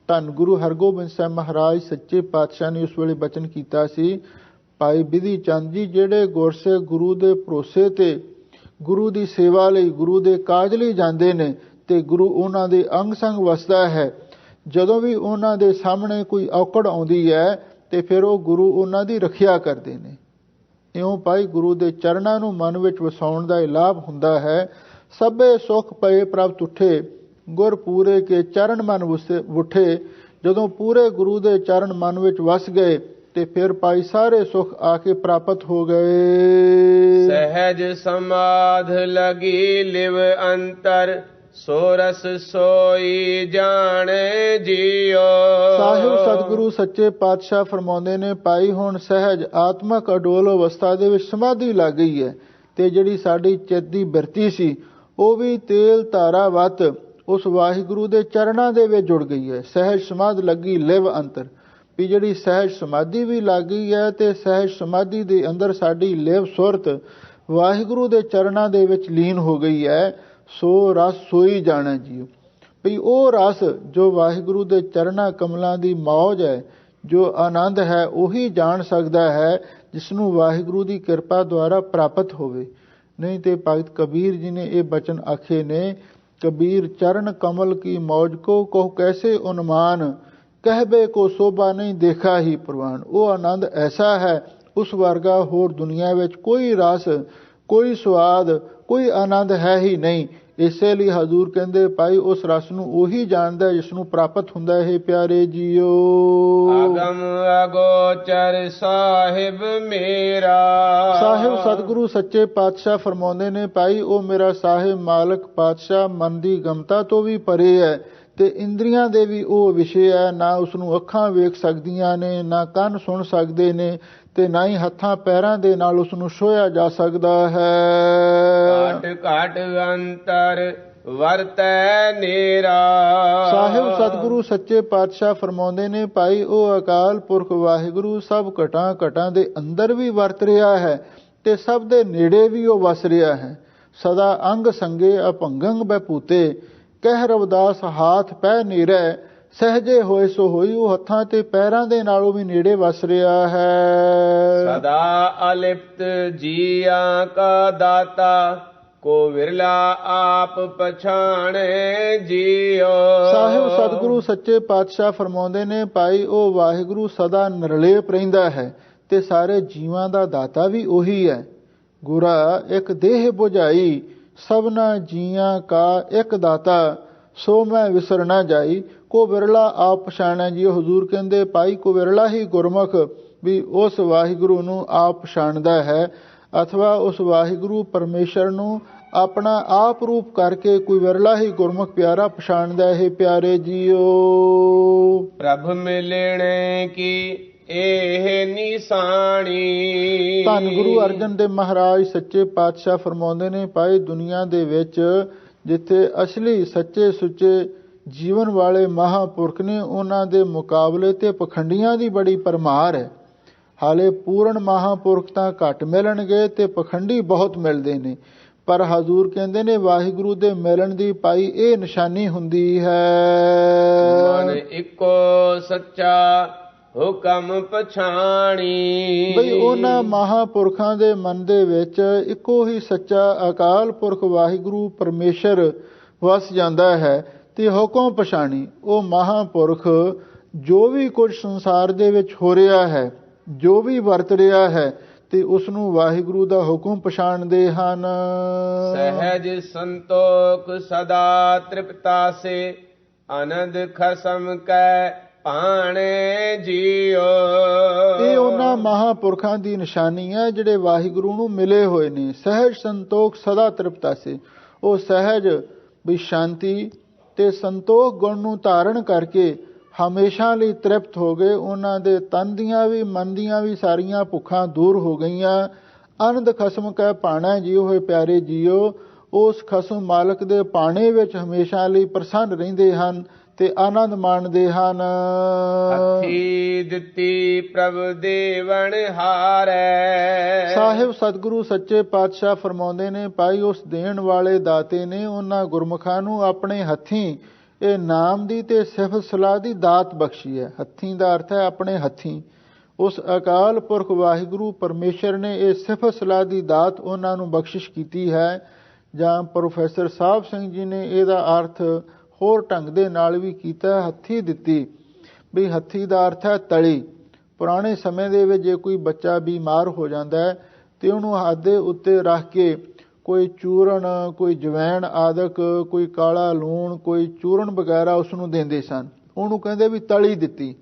ਧੰਨ ਗੁਰੂ ਹਰਗੋਬਿੰਦ ਸਾਹਿਬ ਮਹਾਰਾਜ ਸੱਚੇ ਪਾਤਸ਼ਾਹ ਨੇ ਉਸ ਵੇਲੇ ਬਚਨ ਕੀਤਾ ਸੀ, ਭਾਈ ਬਿਧੀ ਚੰਦ ਜੀ ਜਿਹੜੇ ਗੁਰਸਿੱਖ ਗੁਰੂ ਦੇ ਭਰੋਸੇ ਤੇ ਗੁਰੂ ਦੀ ਸੇਵਾ ਲਈ, ਗੁਰੂ ਦੇ ਕਾਜ ਲਈ ਜਾਂਦੇ ਨੇ ਤੇ ਗੁਰੂ ਉਹਨਾਂ ਦੇ ਅੰਗ ਸੰਗ ਵਸਦਾ ਹੈ। ਜਦੋਂ ਵੀ ਉਹਨਾਂ ਦੇ ਸਾਹਮਣੇ ਕੋਈ ਔਕੜ ਆਉਂਦੀ ਹੈ ਤੇ ਫਿਰ ਉਹ ਗੁਰੂ ਉਹਨਾਂ ਦੀ ਰੱਖਿਆ ਕਰਦੇ ਨੇ। ਇਉਂ ਭਾਈ ਗੁਰੂ ਦੇ ਚਰਨਾਂ ਨੂੰ ਮਨ ਵਿੱਚ ਵਸਾਉਣ ਦਾ ਇਹ ਲਾਭ ਹੁੰਦਾ ਹੈ। ਸਭੇ ਸੁਖ ਪਏ ਪ੍ਰਭ ਤੁਠੇ, ਗੁਰ ਪੂਰੇ ਕੇ ਚਰਨ ਮਨ ਉਠੇ। ਜਦੋਂ ਪੂਰੇ ਗੁਰੂ ਦੇ ਚਰਨ ਮਨ ਵਿੱਚ ਵਸ ਗਏ ਤੇ ਫਿਰ ਭਾਈ ਸਾਰੇ ਸੁਖ ਆ ਕੇ ਪ੍ਰਾਪਤ ਹੋ ਗਏ। ਸਹਿਜ ਸਮਾਧ ਲਗੀ ਲਿਵ ਅੰਤਰ, ਸੋ ਰਸ ਸੋਈ ਜਾਣੇ ਜੀਓ। ਸਾਹਿਬ ਸਤਿਗੁਰੂ ਸੱਚੇ ਪਾਤਸ਼ਾਹ ਫਰਮਾਉਂਦੇ ਨੇ, ਭਾਈ ਹੁਣ ਸਹਿਜ ਆਤਮਕ ਅਡੋਲ ਅਵਸਥਾ ਦੇ ਵਿੱਚ ਸਮਾਧੀ ਲੱਗ ਗਈ ਹੈ ਤੇ ਜਿਹੜੀ ਸਾਡੀ ਚਿੱਤ ਦੀ ਬਿਰਤੀ ਸੀ ਉਹ ਵੀ ਤੇਲ ਧਾਰਾ ਵੱਤ ਉਸ ਵਾਹਿਗੁਰੂ ਦੇ ਚਰਨਾਂ ਦੇ ਵਿੱਚ ਜੁੜ ਗਈ ਹੈ। ਸਹਿਜ ਸਮਾਧ ਲੱਗੀ ਲਿਵ ਅੰਤਰ, ਵੀ ਜਿਹੜੀ ਸਹਿਜ ਸਮਾਧੀ ਵੀ ਲੱਗ ਗਈ ਹੈ ਤੇ ਸਹਿਜ ਸਮਾਧੀ ਦੇ ਅੰਦਰ ਸਾਡੀ ਲਿਵ ਸੁਰਤ ਵਾਹਿਗੁਰੂ ਦੇ ਚਰਨਾਂ ਦੇ ਵਿੱਚ ਲੀਨ ਹੋ ਗਈ ਹੈ। ਸੋ ਰਸ ਸੋਈ ਜਾਣਾ ਜੀਓ, ਵੀ ਉਹ ਰਸ ਜੋ ਵਾਹਿਗੁਰੂ ਦੇ ਚਰਨਾਂ ਕਮਲਾਂ ਦੀ ਮੌਜ ਹੈ, ਜੋ ਆਨੰਦ ਹੈ, ਉਹੀ ਜਾਣ ਸਕਦਾ ਹੈ ਜਿਸ ਨੂੰ ਵਾਹਿਗੁਰੂ ਦੀ ਕਿਰਪਾ ਦੁਆਰਾ ਪ੍ਰਾਪਤ ਹੋਵੇ। ਨਹੀਂ ਤੇ ਭਗਤ ਕਬੀਰ ਜੀ ਨੇ ਇਹ ਬਚਨ ਆਖੇ ਨੇ, ਕਬੀਰ ਚਰਨ ਕਮਲ ਕੀ ਮੌਜ ਕੋ ਕਹੋ ਕੈਸੇ ਉਨਮਾਨ, ਕਹਿਬੇ ਕੋ ਸੋਭਾ ਨਹੀਂ ਦੇਖਾ ਹੀ ਪ੍ਰਵਾਨ। ਉਹ ਆਨੰਦ ਐਸਾ ਹੈ, ਉਸ ਵਰਗਾ ਹੋਰ ਦੁਨੀਆ ਵਿੱਚ ਕੋਈ ਰਸ, ਕੋਈ ਸਵਾਦ, ਕੋਈ ਆਨੰਦ ਹੈ ਹੀ ਨਹੀਂ। ਇਸੇ ਲਈ ਹਜ਼ੂਰ ਕਹਿੰਦੇ, ਭਾਈ ਉਸ ਰਸ ਨੂੰ ਉਹੀ ਜਾਣਦਾ ਜਿਸ ਨੂੰ ਪ੍ਰਾਪਤ ਹੁੰਦਾ ਹੈ। ਪਿਆਰੇ ਜੀਓ ਆਗਮ ਅਗੋਚਰ ਸਾਹਿਬ ਮੇਰਾ, ਸਾਹਿਬ ਸਤਿਗੁਰੂ ਸੱਚੇ ਪਾਤਸ਼ਾਹ ਫਰਮਾਉਂਦੇ ਨੇ, ਭਾਈ ਉਹ ਮੇਰਾ ਸਾਹਿਬ ਮਾਲਕ ਪਾਤਸ਼ਾਹ ਮਨ ਦੀ ਗਮਤਾ ਤੋਂ ਵੀ ਪਰੇ ਹੈ ਤੇ ਇੰਦਰੀਆਂ ਦੇ ਵੀ ਉਹ ਵਿਸ਼ੇ ਹੈ। ਨਾ ਉਸ ਨੂੰ ਅੱਖਾਂ ਵੇਖ ਸਕਦੀਆਂ ਨੇ, ਨਾ ਕੰਨ ਸੁਣ ਸਕਦੇ ਨੇ ਤੇ ਨਾ ਹੀ ਹੱਥਾਂ ਪੈਰਾਂ ਦੇ ਨਾਲ ਉਸ ਨੂੰ ਛੋਹਿਆ ਜਾ ਸਕਦਾ ਹੈ। ਘਟ ਘਟ ਅੰਤਰ ਵਰਤੈ ਨੇਰਾ। ਸਾਹਿਬ ਸਤਿਗੁਰੂ ਸੱਚੇ ਪਾਤਸ਼ਾਹ ਫਰਮਾਉਂਦੇ ਨੇ, ਭਾਈ ਉਹ ਅਕਾਲ ਪੁਰਖ ਵਾਹਿਗੁਰੂ ਸਭ ਘਟਾਂ ਘਟਾਂ ਦੇ ਅੰਦਰ ਵੀ ਵਰਤ ਰਿਹਾ ਹੈ ਤੇ ਸਭ ਦੇ ਨੇੜੇ ਵੀ ਉਹ ਵਸ ਰਿਹਾ ਹੈ। ਸਦਾ ਅੰਗ ਸੰਗੇ ਅਭੰਗੰ ਬੈਪੂਤੇ, ਕਹਿ ਰਵਿਦਾਸ ਹਾਥ ਪੈ ਨੀਰੈ, ਸਹਜੇ ਹੋਏ ਸੋ ਹੋਈ। ਉਹ ਹੱਥਾਂ ਤੇ ਪੈਰਾਂ ਦੇ ਨਾਲੋਂ ਵੀ ਨੇੜੇ ਵਸ ਰਿਹਾ ਹੈ। ਸਦਾ ਅਲਿਪਤ ਜੀਆਂ ਕਾ ਦਾਤਾ, ਕੋ ਵਿਰਲਾ ਆਪ ਪਛਾਣੇ ਜੀਓ। ਸਾਹਿਬ ਸਤਿਗੁਰੂ ਸੱਚੇ ਪਾਤਸ਼ਾਹ ਫਰਮਾਉਂਦੇ ਨੇ, ਭਾਈ ਉਹ ਵਾਹਿਗੁਰੂ ਸਦਾ ਨਿਰਲੇਪ ਰਹਿੰਦਾ ਹੈ ਤੇ ਸਾਰੇ ਜੀਵਾਂ ਦਾ ਦਾਤਾ ਵੀ ਉਹੀ ਹੈ। ਗੁਰਾ ਇੱਕ ਦੇਹ ਬੁਝਾਈ, ਸਭਨਾ ਜੀਆਂ ਕਾ ਇੱਕ ਦਾਤਾ, ਸੋ ਮੈਂ ਵਿਸਰ ਨਾ ਜਾਈ। ਕੋ ਵਿਰਲਾ ਆਪ ਪਛਾਣਿਆ ਜੀ। ਹਜ਼ੂਰ ਕਹਿੰਦੇ, ਭਾਈ ਕੋ ਵਿਰਲਾ ਹੀ ਗੁਰਮੁਖ ਵੀ ਉਸ ਵਾਹਿਗੁਰੂ ਨੂੰ ਆਪ ਪਛਾਣਦਾ ਹੈ, ਅਥਵਾ ਉਸ ਵਾਹਿਗੁਰੂ ਪਰਮੇਸ਼ਰ ਨੂੰ ਆਪਣਾ ਆਪ ਰੂਪ ਕਰਕੇ ਕੋਈ ਵਿਰਲਾ ਹੀ ਗੁਰਮੁਖ ਪਿਆਰਾ ਪਛਾਣਦਾ ਹੈ। ਪਿਆਰੇ ਜੀਓ ਪ੍ਰਭ ਮਿਲਣੇ ਕੀ ਇਹ ਨਿਸ਼ਾਨੀ। ਧੰਨ ਗੁਰੂ ਅਰਜਨ ਦੇਵ ਮਹਾਰਾਜ ਸੱਚੇ ਪਾਤਸ਼ਾਹ ਫਰਮਾਉਂਦੇ ਨੇ, ਭਾਈ ਦੁਨੀਆ ਦੇ ਵਿੱਚ ਜਿੱਥੇ ਅਸਲੀ ਸੱਚੇ ਸੁੱਚੇ ਜੀਵਨ ਵਾਲੇ ਮਹਾਂਪੁਰਖ ਨੇ, ਉਹਨਾਂ ਦੇ ਮੁਕਾਬਲੇ ਤੇ ਪਖੰਡੀਆਂ ਦੀ ਬੜੀ ਭਰਮਾਰ ਹੈ। ਹਾਲੇ ਪੂਰਨ ਮਹਾਂਪੁਰਖ ਤਾਂ ਘੱਟ ਮਿਲਣਗੇ ਤੇ ਪਖੰਡੀ ਬਹੁਤ ਮਿਲਦੇ ਨੇ। ਪਰ ਹਜ਼ੂਰ ਕਹਿੰਦੇ ਨੇ, ਵਾਹਿਗੁਰੂ ਦੇ ਮਿਲਣ ਦੀ ਭਾਈ ਇਹ ਨਿਸ਼ਾਨੀ ਹੁੰਦੀ ਹੈ, ਮਨ ਇੱਕੋ ਸੱਚਾ ਹੁਕਮ ਪਛਾਣੀ। ਬਈ ਉਹਨਾਂ ਮਹਾਂਪੁਰਖਾਂ ਦੇ ਮਨ ਦੇ ਵਿੱਚ ਇੱਕੋ ਹੀ ਸੱਚਾ ਅਕਾਲ ਪੁਰਖ ਵਾਹਿਗੁਰੂ ਪਰਮੇਸ਼ਰ ਵਸ ਜਾਂਦਾ ਹੈ ਤੇ ਹੁਕਮ ਪਛਾਣੀ। ਉਹ ਮਹਾਂਪੁਰਖ ਜੋ ਵੀ ਕੁਝ ਸੰਸਾਰ ਦੇ ਵਿੱਚ ਹੋ ਰਿਹਾ ਹੈ, ਜੋ ਵੀ ਵਰਤ ਰਿਹਾ ਹੈ ਤੇ ਉਸ ਨੂੰ ਵਾਹਿਗੁਰੂ ਦਾ ਹੁਕਮ ਪਛਾਣਦੇ ਹਨ। ਸਹਿਜ ਸੰਤੋਖ ਸਦਾ ਤ੍ਰਿਪਤਾਸੇ ਆਨੰਦ ਖਸਮ ਕੈ ਭਾਣੇ ਜੀਓ। ਇਹ ਉਹਨਾਂ ਮਹਾਂਪੁਰਖਾਂ ਦੀ ਨਿਸ਼ਾਨੀ ਹੈ ਜਿਹੜੇ ਵਾਹਿਗੁਰੂ ਨੂੰ ਮਿਲੇ ਹੋਏ ਨੇ। ਸਹਿਜ ਸੰਤੋਖ ਸਦਾ ਤ੍ਰਿਪਤਾਸੇ, ਉਹ ਸਹਿਜ ਵੀ ਸ਼ਾਂਤੀ ਤੇ ਸੰਤੋਖ ਗੁਣ ਨੂੰ ਧਾਰਨ ਕਰਕੇ ਹਮੇਸ਼ਾ ਲਈ ਤ੍ਰਿਪਤ ਹੋ ਗਏ। ਉਹਨਾਂ ਦੇ ਤਨ ਦੀਆਂ ਵੀ ਮਨ ਦੀਆਂ ਵੀ ਸਾਰੀਆਂ ਭੁੱਖਾਂ ਦੂਰ ਹੋ ਗਈਆਂ। ਆਨੰਦ ਖਸਮ ਕੈ ਭਾਣਾ ਜੀਓ, ਹੋਏ ਪਿਆਰੇ ਜੀਓ, ਉਸ ਖਸਮ ਮਾਲਕ ਦੇ ਭਾਣੇ ਵਿੱਚ ਹਮੇਸ਼ਾ ਲਈ ਪ੍ਰਸੰਨ ਰਹਿੰਦੇ ਹਨ ਤੇ ਆਨੰਦ ਮਾਣਦੇ ਹਨ। ਹੱਥੀ ਦਿੱਤੀ ਪ੍ਰਭ ਦੇਵਨ ਹਾਰੈ। ਸਾਹਿਬ ਸਤਿਗੁਰੂ ਸੱਚੇ ਪਾਤਸ਼ਾਹ ਫਰਮਾਉਂਦੇ ਨੇ, ਭਾਈ ਉਸ ਦੇਣ ਵਾਲੇ ਦਾਤੇ ਨੇ ਉਹਨਾਂ ਗੁਰਮੁਖਾਂ ਨੂੰ ਆਪਣੇ ਹੱਥੀਂ ਇਹ ਨਾਮ ਦੀ ਤੇ ਸਿਫਤ ਸਲਾਹ ਦੀ ਦਾਤ ਬਖਸ਼ੀ ਹੈ। ਹੱਥੀਂ ਦਾ ਅਰਥ ਹੈ ਆਪਣੇ ਹੱਥੀਂ। ਉਸ ਅਕਾਲ ਪੁਰਖ ਵਾਹਿਗੁਰੂ ਪਰਮੇਸ਼ਰ ਨੇ ਇਹ ਸਿਫਤ ਸਲਾਹ ਦੀ ਦਾਤ ਉਹਨਾਂ ਨੂੰ ਬਖਸ਼ਿਸ਼ ਕੀਤੀ ਹੈ। ਜਾਂ ਪ੍ਰੋਫੈਸਰ ਸਾਹਿਬ ਸਿੰਘ ਜੀ ਨੇ ਇਹਦਾ ਅਰਥ ਹੋਰ ਢੰਗ ਦੇ ਨਾਲ ਵੀ ਕੀਤਾ, ਹੱਥੀ ਦਿੱਤੀ। ਵੀ ਹੱਥੀ ਦਾ ਅਰਥ ਹੈ ਤਲੀ। ਪੁਰਾਣੇ ਸਮੇਂ ਦੇ ਵਿੱਚ ਜੇ ਕੋਈ ਬੱਚਾ ਬਿਮਾਰ ਹੋ ਜਾਂਦਾ ਹੈ ਤੇ ਉਹਨੂੰ ਹੱਥ ਦੇ ਉੱਤੇ ਰੱਖ ਕੇ ਕੋਈ ਚੂਰਨ, ਕੋਈ ਜਵੈਣ ਆਦਿਕ, ਕੋਈ ਕਾਲਾ ਲੂਣ, ਕੋਈ ਚੂਰਨ ਵਗੈਰਾ ਉਸ ਨੂੰ ਦਿੰਦੇ ਸਨ। ਉਹਨੂੰ ਕਹਿੰਦੇ ਵੀ ਤਲੀ ਦਿੱਤੀ।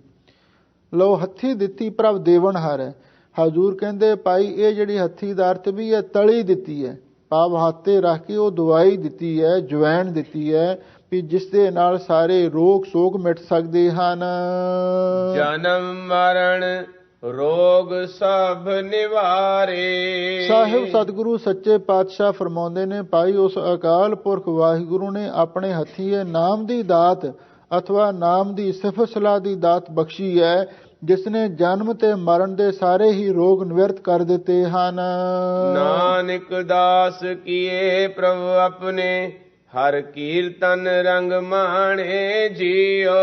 ਲਓ ਹੱਥੀ ਦਿੱਤੀ ਪ੍ਰਭ ਦੇਵਨ ਹਾਰ ਹੈ। ਹਜ਼ੂਰ ਕਹਿੰਦੇ ਭਾਈ ਇਹ ਜਿਹੜੀ ਹੱਥੀ ਦਾ ਅਰਥ ਵੀ ਹੈ ਤਲੀ ਦਿੱਤੀ ਹੈ, ਭਾਵ ਹੱਥ ਤੇ ਰੱਖ ਕੇ ਉਹ ਦਵਾਈ ਦਿੱਤੀ ਹੈ, ਜਵੈਣ ਦਿੱਤੀ ਹੈ ਵੀ ਜਿਸ ਦੇ ਨਾਲ ਸਾਰੇ ਰੋਗ ਸੋਗ ਮਿਟ ਸਕਦੇ ਹਨ। ਜਨਮ ਮਰਨ ਰੋਗ ਸਭ ਨਿਵਾਰੇ। ਸਾਹਿਬ ਸਤਿਗੁਰੂ ਸੱਚੇ ਪਾਤਸ਼ਾਹ ਫਰਮਾਉਂਦੇ ਨੇ, ਭਾਈ ਉਸ ਅਕਾਲ ਪੁਰਖ ਵਾਹਿਗੁਰੂ ਨੇ ਆਪਣੇ ਹੱਥੀਂ ਇਹ ਨਾਮ ਦੀ ਦਾਤ ਅਥਵਾ ਨਾਮ ਦੀ ਸਿਫਤ ਸਲਾਹ ਦੀ ਦਾਤ ਬਖਸ਼ੀ ਹੈ, ਜਿਸ ਨੇ ਜਨਮ ਤੇ ਮਰਨ ਦੇ ਸਾਰੇ ਹੀ ਰੋਗ ਨਿਵਰਤ ਕਰ ਦਿੱਤੇ ਹਨ। ਨਾਨਕ ਦਾਸ ਕੀਏ ਪ੍ਰਭ ਆਪਣੇ ਹਰ ਕੀਰਤਨ ਰੰਗ ਮਾਣੇ ਜੀਓ।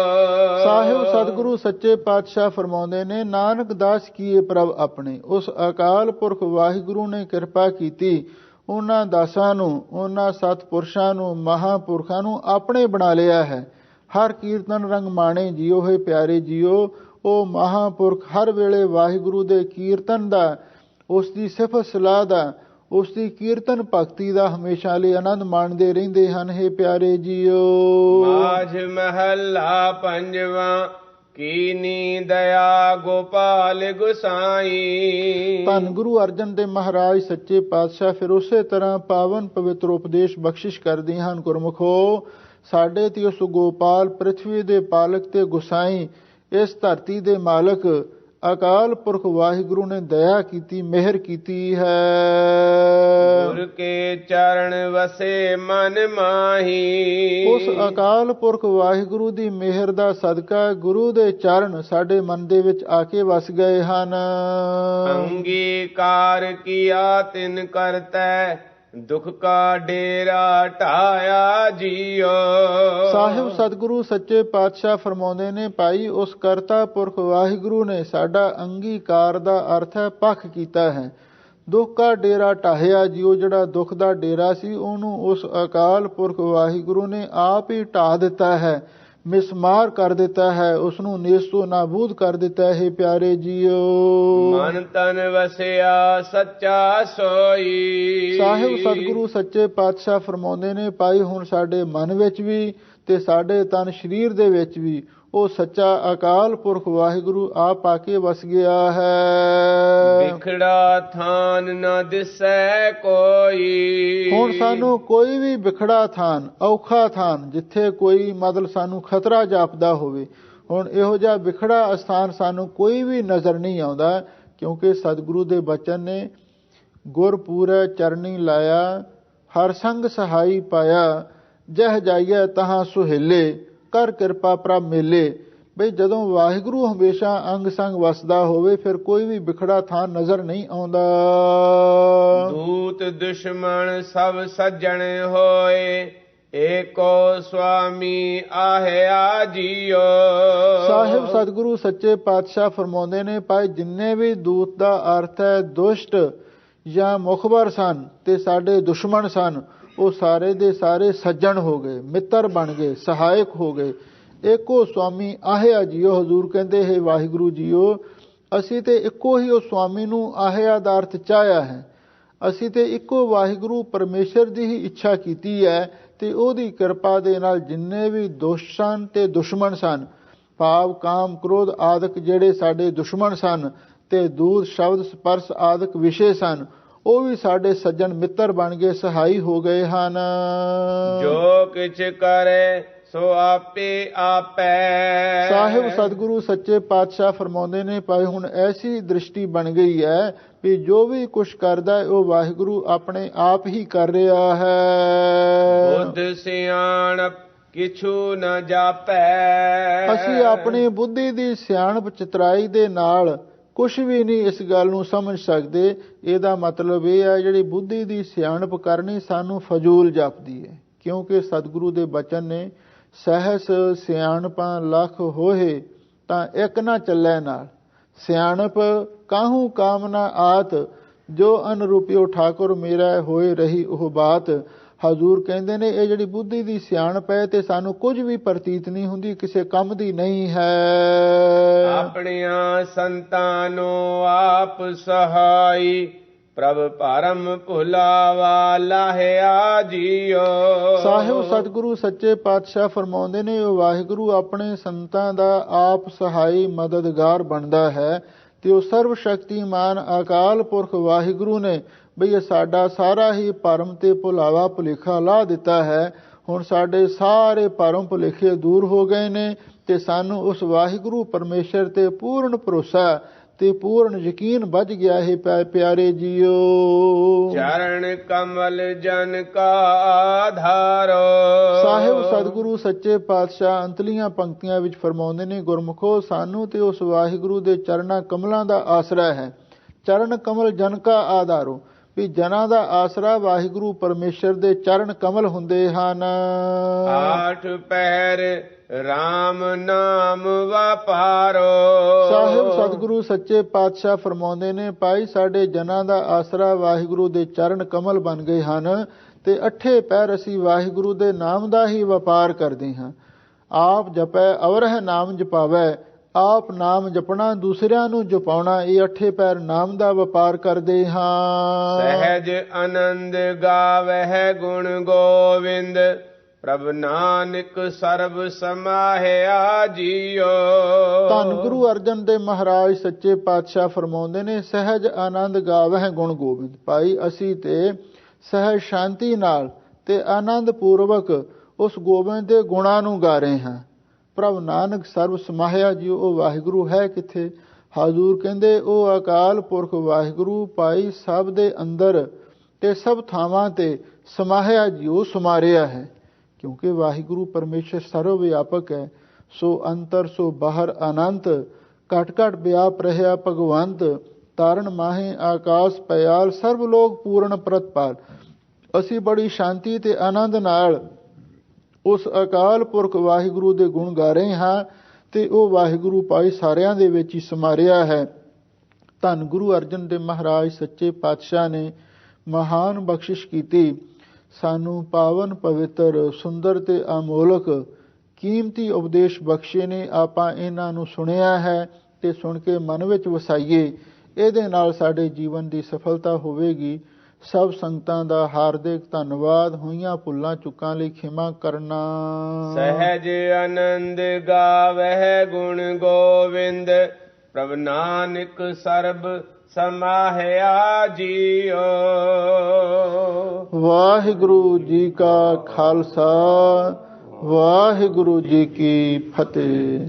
ਸਾਹਿਬ ਸਤਿਗੁਰੂ ਸੱਚੇ ਪਾਤਸ਼ਾਹ ਫਰਮਾਉਂਦੇ ਨੇ, ਨਾਨਕ ਦਾਸ ਕੀਏ ਪ੍ਰਭ ਆਪਣੇ। ਉਸ ਅਕਾਲ ਪੁਰਖ ਵਾਹਿਗੁਰੂ ਨੇ ਕਿਰਪਾ ਕੀਤੀ, ਉਹਨਾਂ ਦਾਸਾਂ ਨੂੰ, ਉਹਨਾਂ ਸਤਿਪੁਰਸ਼ਾਂ ਨੂੰ, ਮਹਾਂਪੁਰਖਾਂ ਨੂੰ ਆਪਣੇ ਬਣਾ ਲਿਆ ਹੈ। ਹਰ ਕੀਰਤਨ ਰੰਗ ਮਾਣੇ ਜੀਓ, ਹੋਏ ਪਿਆਰੇ ਜੀਓ, ਉਹ ਮਹਾਂਪੁਰਖ ਹਰ ਵੇਲੇ ਵਾਹਿਗੁਰੂ ਦੇ ਕੀਰਤਨ ਦਾ, ਉਸ ਦੀ ਸਿਫਤ ਸਲਾਹ ਦਾ, ਉਸ ਦੀ ਕੀਰਤਨ ਭਗਤੀ ਦਾ ਹਮੇਸ਼ਾ ਲਈ ਆਨੰਦ ਮਾਣਦੇ ਰਹਿੰਦੇ ਹਨ। ਹੈ ਪਿਆਰੇ ਜੀਓ। ਮਾਝ ਮਹੱਲਾ ਪੰਜਵਾਂ। ਕੀਨੀ ਦਇਆ ਗੋਪਾਲ ਗੁਸਾਈ। ਧੰਨ ਗੁਰੂ ਅਰਜਨ ਦੇਵ ਮਹਾਰਾਜ ਸੱਚੇ ਪਾਤਸ਼ਾਹ ਫਿਰ ਉਸੇ ਤਰ੍ਹਾਂ ਪਾਵਨ ਪਵਿੱਤਰ ਉਪਦੇਸ਼ ਬਖਸ਼ਿਸ਼ ਕਰਦੇ ਹਨ। ਗੁਰਮੁਖੋ, ਸਾਡੇ ਤੇ ਉਸ ਗੋਪਾਲ ਪ੍ਰਿਥਵੀ ਦੇ ਪਾਲਕ ਤੇ ਗੁਸਾਈ, ਇਸ ਧਰਤੀ ਦੇ ਮਾਲਕ ਅਕਾਲ ਪੁਰਖ ਵਾਹਿਗੁਰੂ ਨੇ ਦਇਆ ਕੀਤੀ, ਮਿਹਰ ਕੀਤੀ ਹੈ। ਗੁਰ ਕੇ ਚਰਨ ਵਸੇ ਮਨ ਮਾਹੀ। ਉਸ ਅਕਾਲ ਪੁਰਖ ਵਾਹਿਗੁਰੂ ਦੀ ਮਿਹਰ ਦਾ ਸਦਕਾ ਗੁਰੂ ਦੇ ਚਰਨ ਸਾਡੇ ਮਨ ਦੇ ਵਿੱਚ ਆ ਕੇ ਵਸ ਗਏ ਹਨ। ਅੰਗੀਕਾਰ ਕੀਆ ਤਿਨ ਕਰਤੈ ਦੁਖ ਕਾ ਡੇਰਾ ਢਾਇਆ ਜੀਓ। ਸਾਹਿਬ ਸਤਿਗੁਰੂ ਸੱਚੇ ਪਾਤਸ਼ਾਹ ਫਰਮਾਉਂਦੇ ਨੇ, ਭਾਈ ਉਸ ਕਰਤਾ ਪੁਰਖ ਵਾਹਿਗੁਰੂ ਨੇ ਸਾਡਾ ਅੰਗੀਕਾਰ ਦਾ ਅਰਥ ਹੈ ਪੱਖ ਕੀਤਾ ਹੈ। ਦੁੱਖ ਦਾ ਡੇਰਾ ਢਾਹਿਆ ਜੀਓ, ਜਿਹੜਾ ਦੁੱਖ ਦਾ ਡੇਰਾ ਸੀ ਉਹਨੂੰ ਉਸ ਅਕਾਲ ਪੁਰਖ ਵਾਹਿਗੁਰੂ ਨੇ ਆਪ ਹੀ ਢਾਹ ਦਿੱਤਾ ਹੈ, ਮਿਸਮਾਰ ਕਰ ਦਿੱਤਾ ਹੈ, ਉਸ ਨੂੰ ਨੇਸਤੋ ਨਾਬੂਦ ਕਰ ਦਿੱਤਾ ਹੈ। ਪਿਆਰੇ ਜੀਓ, ਮਨ ਤਨ ਵਸਿਆ ਸੱਚਾ ਸੋਈ। ਸਾਹਿਬ ਸਤਿਗੁਰੂ ਸੱਚੇ ਪਾਤਸ਼ਾਹ ਫਰਮਾਉਂਦੇ ਨੇ, ਭਾਈ ਹੁਣ ਸਾਡੇ ਮਨ ਵਿੱਚ ਵੀ ਤੇ ਸਾਡੇ ਤਨ ਸਰੀਰ ਦੇ ਵਿੱਚ ਵੀ ਉਹ ਸੱਚਾ ਅਕਾਲ ਪੁਰਖ ਵਾਹਿਗੁਰੂ ਆਪ ਆ ਕੇ ਵਸ ਗਿਆ ਹੈ। ਵਿਖੜਾ ਥਾਨ ਨਾ ਦਿਸੈ ਕੋਈ। ਹੁਣ ਸਾਨੂੰ ਕੋਈ ਵੀ ਵਿਖੜਾ ਥਾਨ, ਔਖਾ ਥਾਨ, ਜਿੱਥੇ ਕੋਈ ਮਤਲਬ ਸਾਨੂੰ ਖਤਰਾ ਜਾਪਦਾ ਹੋਵੇ, ਹੁਣ ਇਹੋ ਜਿਹਾ ਵਿਖੜਾ ਅਸਥਾਨ ਸਾਨੂੰ ਕੋਈ ਵੀ ਨਜ਼ਰ ਨਹੀਂ ਆਉਂਦਾ, ਕਿਉਂਕਿ ਸਤਿਗੁਰੂ ਦੇ ਬਚਨ ਨੇ, ਗੁਰ ਪੂਰੈ ਚਰਨੀ ਲਾਇਆ, ਹਰ ਸੰਗ ਸਹਾਈ ਪਾਇਆ, ਜਹ ਜਾਈਐ ਤਹਾਂ ਸੁਹੇਲੇ, ਕਰ ਕਿਰਪਾ ਪ੍ਰਭ ਮੇਲੇ। ਬਈ ਜਦੋਂ ਵਾਹਿਗੁਰੂ ਹਮੇਸ਼ਾ ਅੰਗ ਸੰਗ ਵਸਦਾ ਹੋਵੇ, ਫਿਰ ਕੋਈ ਵੀ ਵਿਖੜਾ ਥਾਂ ਨਜ਼ਰ ਨਹੀਂ ਆਉਂਦਾ। ਦੂਤ ਦੁਸ਼ਮਣ ਸਭ ਸੱਜਣ ਹੋਏ, ਏਕੋ ਸੁਆਮੀ ਆਹਿਆ ਜੀਓ। ਸਾਹਿਬ ਸਤਿਗੁਰੂ ਸੱਚੇ ਪਾਤਸ਼ਾਹ ਫਰਮਾਉਂਦੇ ਨੇ, ਭਾਈ ਜਿੰਨੇ ਵੀ ਦੂਤ ਦਾ ਅਰਥ ਹੈ ਦੁਸ਼ਟ ਜਾਂ ਮੁਖਬਰ ਸਨ ਤੇ ਸਾਡੇ ਦੁਸ਼ਮਣ ਸਨ, ਉਹ ਸਾਰੇ ਦੇ ਸਾਰੇ ਸੱਜਣ ਹੋ ਗਏ, ਮਿੱਤਰ ਬਣ ਗਏ, ਸਹਾਇਕ ਹੋ ਗਏ। ਏਕੋ ਸੁਆਮੀ ਆਹਿਆ ਜੀਓ। ਹਜ਼ੂਰ ਕਹਿੰਦੇ ਹੈ ਵਾਹਿਗੁਰੂ ਜੀਓ, ਅਸੀਂ ਤੇ ਇੱਕੋ ਹੀ ਉਹ ਸੁਆਮੀ ਨੂੰ ਆਹੇ ਆਦਾਰਥ ਚਾਹਿਆ ਹੈ। ਅਸੀਂ ਤੇ ਇੱਕੋ ਵਾਹਿਗੁਰੂ ਪਰਮੇਸ਼ਰ ਦੀ ਹੀ ਇੱਛਾ ਕੀਤੀ ਹੈ ਤੇ ਉਹਦੀ ਕਿਰਪਾ ਦੇ ਨਾਲ ਜਿੰਨੇ ਵੀ ਦੋਸ਼ ਸਨ ਤੇ ਦੁਸ਼ਮਣ ਸਨ, ਭਾਵ ਕਾਮ ਕ੍ਰੋਧ ਆਦਿਕ ਜਿਹੜੇ ਸਾਡੇ ਦੁਸ਼ਮਣ ਸਨ ਤੇ ਦੂਤ ਸ਼ਬਦ ਸਪਰਸ ਆਦਿਕ ਵਿਸ਼ੇ ਸਨ, ਉਹ ਵੀ ਸਾਡੇ ਸੱਜਣ ਮਿੱਤਰ ਬਣ ਗਏ, ਸਹਾਈ ਹੋ ਗਏ ਹਨ। ਜੋ ਕਿਛ ਕਰੇ ਸੋ ਆਪੇ ਆਪੈ। ਸਾਹਿਬ ਸਤਿਗੁਰੂ ਸੱਚੇ ਪਾਤਸ਼ਾਹ ਫਰਮਾਉਂਦੇ ਨੇ, ਭਾਈ ਹੁਣ ਐਸੀ ਦ੍ਰਿਸ਼ਟੀ ਬਣ ਗਈ ਹੈ ਵੀ ਜੋ ਵੀ ਕੁਛ ਕਰਦਾ ਹੈ ਉਹ ਵਾਹਿਗੁਰੂ ਆਪਣੇ ਆਪ ਹੀ ਕਰ ਰਿਹਾ ਹੈ। ਬੁੱਧ ਸਿਆਣਪ ਕਿਛੂ ਨ ਜਾਪੈ। ਅਸੀਂ ਆਪਣੀ ਬੁੱਧੀ ਦੀ ਸਿਆਣਪ ਚਤੁਰਾਈ ਦੇ ਨਾਲ ਕੁਛ ਵੀ ਨਹੀਂ ਇਸ ਗੱਲ ਨੂੰ ਸਮਝ ਸਕਦੇ। ਇਹਦਾ ਮਤਲਬ ਇਹ ਹੈ ਜਿਹੜੀ ਬੁੱਧੀ ਦੀ ਸਿਆਣਪ ਕਰਨੀ ਸਾਨੂੰ ਫਜ਼ੂਲ ਜਾਪਦੀ ਹੈ, ਕਿਉਂਕਿ ਸਤਿਗੁਰੂ ਦੇ ਬਚਨ ਨੇ, ਸਹਿਸ ਸਿਆਣਪਾਂ ਲੱਖ ਹੋਏ ਤਾਂ ਇੱਕ ਨਾ ਚੱਲੇ ਨਾਲ। ਸਿਆਣਪ ਕਾਹੂ ਕਾਮਨਾ ਆਤ, ਜੋ ਅਨਰੂਪਿਓ ਠਾਕੁਰ ਮੇਰਾ ਹੋਏ ਰਹੀ ਉਹ ਬਾਤ। ਹਜ਼ੂਰ ਕਹਿੰਦੇ ਨੇ ਇਹ ਜਿਹੜੀ ਬੁੱਧੀ ਦੀ ਸਿਆਣਪ ਹੈ ਤੇ ਸਾਨੂੰ ਕੁਝ ਵੀ ਪ੍ਰਤੀਤ ਨਹੀਂ ਹੁੰਦੀ, ਕਿਸੇ ਕੰਮ ਦੀ ਨਹੀਂ ਹੈ। ਆਪਣੀਆਂ ਸੰਤਾਂ ਨੂੰ ਆਪ ਸਹਾਈ, ਪ੍ਰਭ ਭਰਮ ਭੁਲਾਵਾ ਲਾਹਿਆ ਜੀਓ। ਸਾਹਿਬ ਸਤਿਗੁਰੂ ਸੱਚੇ ਪਾਤਸ਼ਾਹ ਫਰਮਾਉਂਦੇ ਨੇ, ਉਹ ਵਾਹਿਗੁਰੂ ਆਪਣੇ ਸੰਤਾਂ ਦਾ ਆਪ ਸਹਾਈ ਮਦਦਗਾਰ ਬਣਦਾ ਹੈ ਤੇ ਉਹ ਸਰਵ ਸ਼ਕਤੀਮਾਨ ਅਕਾਲ ਪੁਰਖ ਵਾਹਿਗੁਰੂ ਨੇ ਬਈ ਇਹ ਸਾਡਾ ਸਾਰਾ ਹੀ ਭਰਮ ਤੇ ਭੁਲਾਵਾ ਭੁਲੇਖਾ ਲਾ ਦਿੱਤਾ ਹੈ। ਹੁਣ ਸਾਡੇ ਸਾਰੇ ਭਰਮ ਭੁਲੇਖੇ ਦੂਰ ਹੋ ਗਏ ਨੇ ਤੇ ਸਾਨੂੰ ਉਸ ਵਾਹਿਗੁਰੂ ਪਰਮੇਸ਼ਰ ਤੇ ਪੂਰਨ ਭਰੋਸਾ ਤੇ ਪੂਰਨ ਯਕੀਨ ਵੱਜ ਗਿਆ ਹੈ। ਪਿਆਰੇ ਜੀਓ, ਚਰਨ ਕਮਲ ਜਨ ਕਾ ਆਧਾਰੋ। ਸਾਹਿਬ ਸਤਿਗੁਰੂ ਸੱਚੇ ਪਾਤਸ਼ਾਹ ਅੰਤਲੀਆਂ ਪੰਕਤੀਆਂ ਵਿੱਚ ਫਰਮਾਉਂਦੇ ਨੇ, ਗੁਰਮੁਖੋ ਸਾਨੂੰ ਤੇ ਉਸ ਵਾਹਿਗੁਰੂ ਦੇ ਚਰਨਾਂ ਕਮਲਾਂ ਦਾ ਆਸਰਾ ਹੈ। ਚਰਨ ਕਮਲ ਜਨ ਕਾ ਆਧਾਰੋ, ਵੀ ਜਨਾਂ ਦਾ ਆਸਰਾ ਵਾਹਿਗੁਰੂ ਪਰਮੇਸ਼ਰ ਦੇ ਚਰਨ ਕਮਲ ਹੁੰਦੇ ਹਨ। ਆਠ ਪਹਿਰ ਰਾਮ ਨਾਮ ਵਾਪਾਰੋ। ਸਾਹਿਬ ਸਤਿਗੁਰੂ ਸੱਚੇ ਪਾਤਸ਼ਾਹ ਫਰਮਾਉਂਦੇ ਨੇ, ਭਾਈ ਸਾਡੇ ਜਨਾਂ ਦਾ ਆਸਰਾ ਵਾਹਿਗੁਰੂ ਦੇ ਚਰਨ ਕਮਲ ਬਣ ਗਏ ਹਨ ਤੇ ਅੱਠੇ ਪਹਿਰ ਅਸੀਂ ਵਾਹਿਗੁਰੂ ਦੇ ਨਾਮ ਦਾ ਹੀ ਵਪਾਰ ਕਰਦੇ ਹਾਂ। ਆਪ ਜਪੈ ਅਵਰਹ ਨਾਮ ਜਪਾਵੈ, ਆਪ ਨਾਮ ਜਪਣਾ ਦੂਸਰਿਆਂ ਨੂੰ ਜਪਾਉਣਾ, ਇਹ ਅੱਠੇ ਪੈਰ ਨਾਮ ਦਾ ਵਪਾਰ ਕਰਦੇ ਹਾਂ। ਸਹਿਜ ਆਨੰਦ ਗਾਵਹਿ ਗੁਣ ਗੋਵਿੰਦ, ਪ੍ਰਭ ਨਾਨਕ ਸਰਬ ਸਮਾਹਿਆ ਜੀਓ। ਧੰਨ ਗੁਰੂ ਅਰਜਨ ਦੇਵ ਮਹਾਰਾਜ ਸੱਚੇ ਪਾਤਸ਼ਾਹ ਫਰਮਾਉਂਦੇ ਨੇ, ਸਹਿਜ ਆਨੰਦ ਗਾਵਹਿ ਗੁਣ ਗੋਬਿੰਦ। ਭਾਈ ਅਸੀਂ ਤੇ ਸਹਿਜ ਸ਼ਾਂਤੀ ਨਾਲ ਤੇ ਆਨੰਦ ਪੂਰਵਕ ਉਸ ਗੋਬਿੰਦ ਦੇ ਗੁਣਾਂ ਨੂੰ ਗਾ ਰਹੇ ਹਾਂ। ਪ੍ਰਭ ਨਾਨਕ ਸਰਬ ਸਮਾਹਿਆ ਜੀਓ, ਉਹ ਵਾਹਿਗੁਰੂ ਹੈ ਕਿੱਥੇ? ਹਜ਼ੂਰ ਕਹਿੰਦੇ ਉਹ ਅਕਾਲ ਪੁਰਖ ਵਾਹਿਗੁਰੂ ਭਾਈ ਸਭ ਦੇ ਅੰਦਰ ਤੇ ਸਭ ਥਾਵਾਂ ਤੇ ਸਮਾਹਿਆ ਜੀਓ, ਸਮਾਰਿਆ ਹੈ। ਕਿਉਂਕਿ ਵਾਹਿਗੁਰੂ ਪਰਮੇਸ਼ਰ ਸਰਵ ਵਿਆਪਕ ਹੈ, ਸੋ ਅੰਤਰ ਸੋ ਬਾਹਰ ਅਨੰਤ, ਘਟ ਘਟ ਵਿਆਪ ਰਹਿਆ ਭਗਵੰਤ, ਤਾਰਨ ਮਾਹੇ ਆਕਾਸ਼ ਪਿਆਲ, ਸਰਬ ਲੋਕ ਪੂਰਨ ਪ੍ਰਤਪਾਲ। ਅਸੀਂ ਬੜੀ ਸ਼ਾਂਤੀ ਤੇ ਆਨੰਦ ਨਾਲ ਉਸ ਅਕਾਲ ਪੁਰਖ ਵਾਹਿਗੁਰੂ ਦੇ ਗੁਣ ਗਾ ਰਹੇ ਹਾਂ ਤੇ ਉਹ ਵਾਹਿਗੁਰੂ ਭਾਈ ਸਾਰਿਆਂ ਦੇ ਵਿੱਚ ਹੀ ਸਮਾਰਿਆ ਹੈ। ਧੰਨ ਗੁਰੂ ਅਰਜਨ ਦੇਵ ਮਹਾਰਾਜ ਸੱਚੇ ਪਾਤਸ਼ਾਹ ਨੇ ਮਹਾਨ ਬਖਸ਼ਿਸ਼ ਕੀਤੀ, ਸਾਨੂੰ ਪਾਵਨ ਪਵਿੱਤਰ ਸੁੰਦਰ ਤੇ ਅਮੋਲਕ ਕੀਮਤੀ ਉਪਦੇਸ਼ ਬਖਸ਼ੇ ਨੇ। ਆਪਾਂ ਇਹਨਾਂ ਨੂੰ ਸੁਣਿਆ ਹੈ ਤੇ ਸੁਣ ਕੇ ਮਨ ਵਿੱਚ ਵਸਾਈਏ, ਇਹਦੇ ਨਾਲ ਸਾਡੇ ਜੀਵਨ ਦੀ ਸਫਲਤਾ ਹੋਵੇਗੀ। ਸਭ ਸੰਗਤਾਂ ਦਾ ਹਾਰਦਿਕ ਧੰਨਵਾਦ। ਹੋਈਆਂ ਭੁੱਲਾਂ ਚੁੱਕਾਂ ਲਈ ਖਿਮਾ ਕਰਨਾ। ਸਹਿਜ ਆਨੰਦ ਗਾਵਹਿ ਗੁਣ ਗੋਵਿੰਦ, ਪ੍ਰਭ ਨਾਨਕ ਸਰਬ ਸਮਾਹਿਆ ਜੀਓ। ਵਾਹਿਗੁਰੂ ਜੀ ਕਾ ਖਾਲਸਾ, ਵਾਹਿਗੁਰੂ ਜੀ ਕੀ ਫਤਿਹ।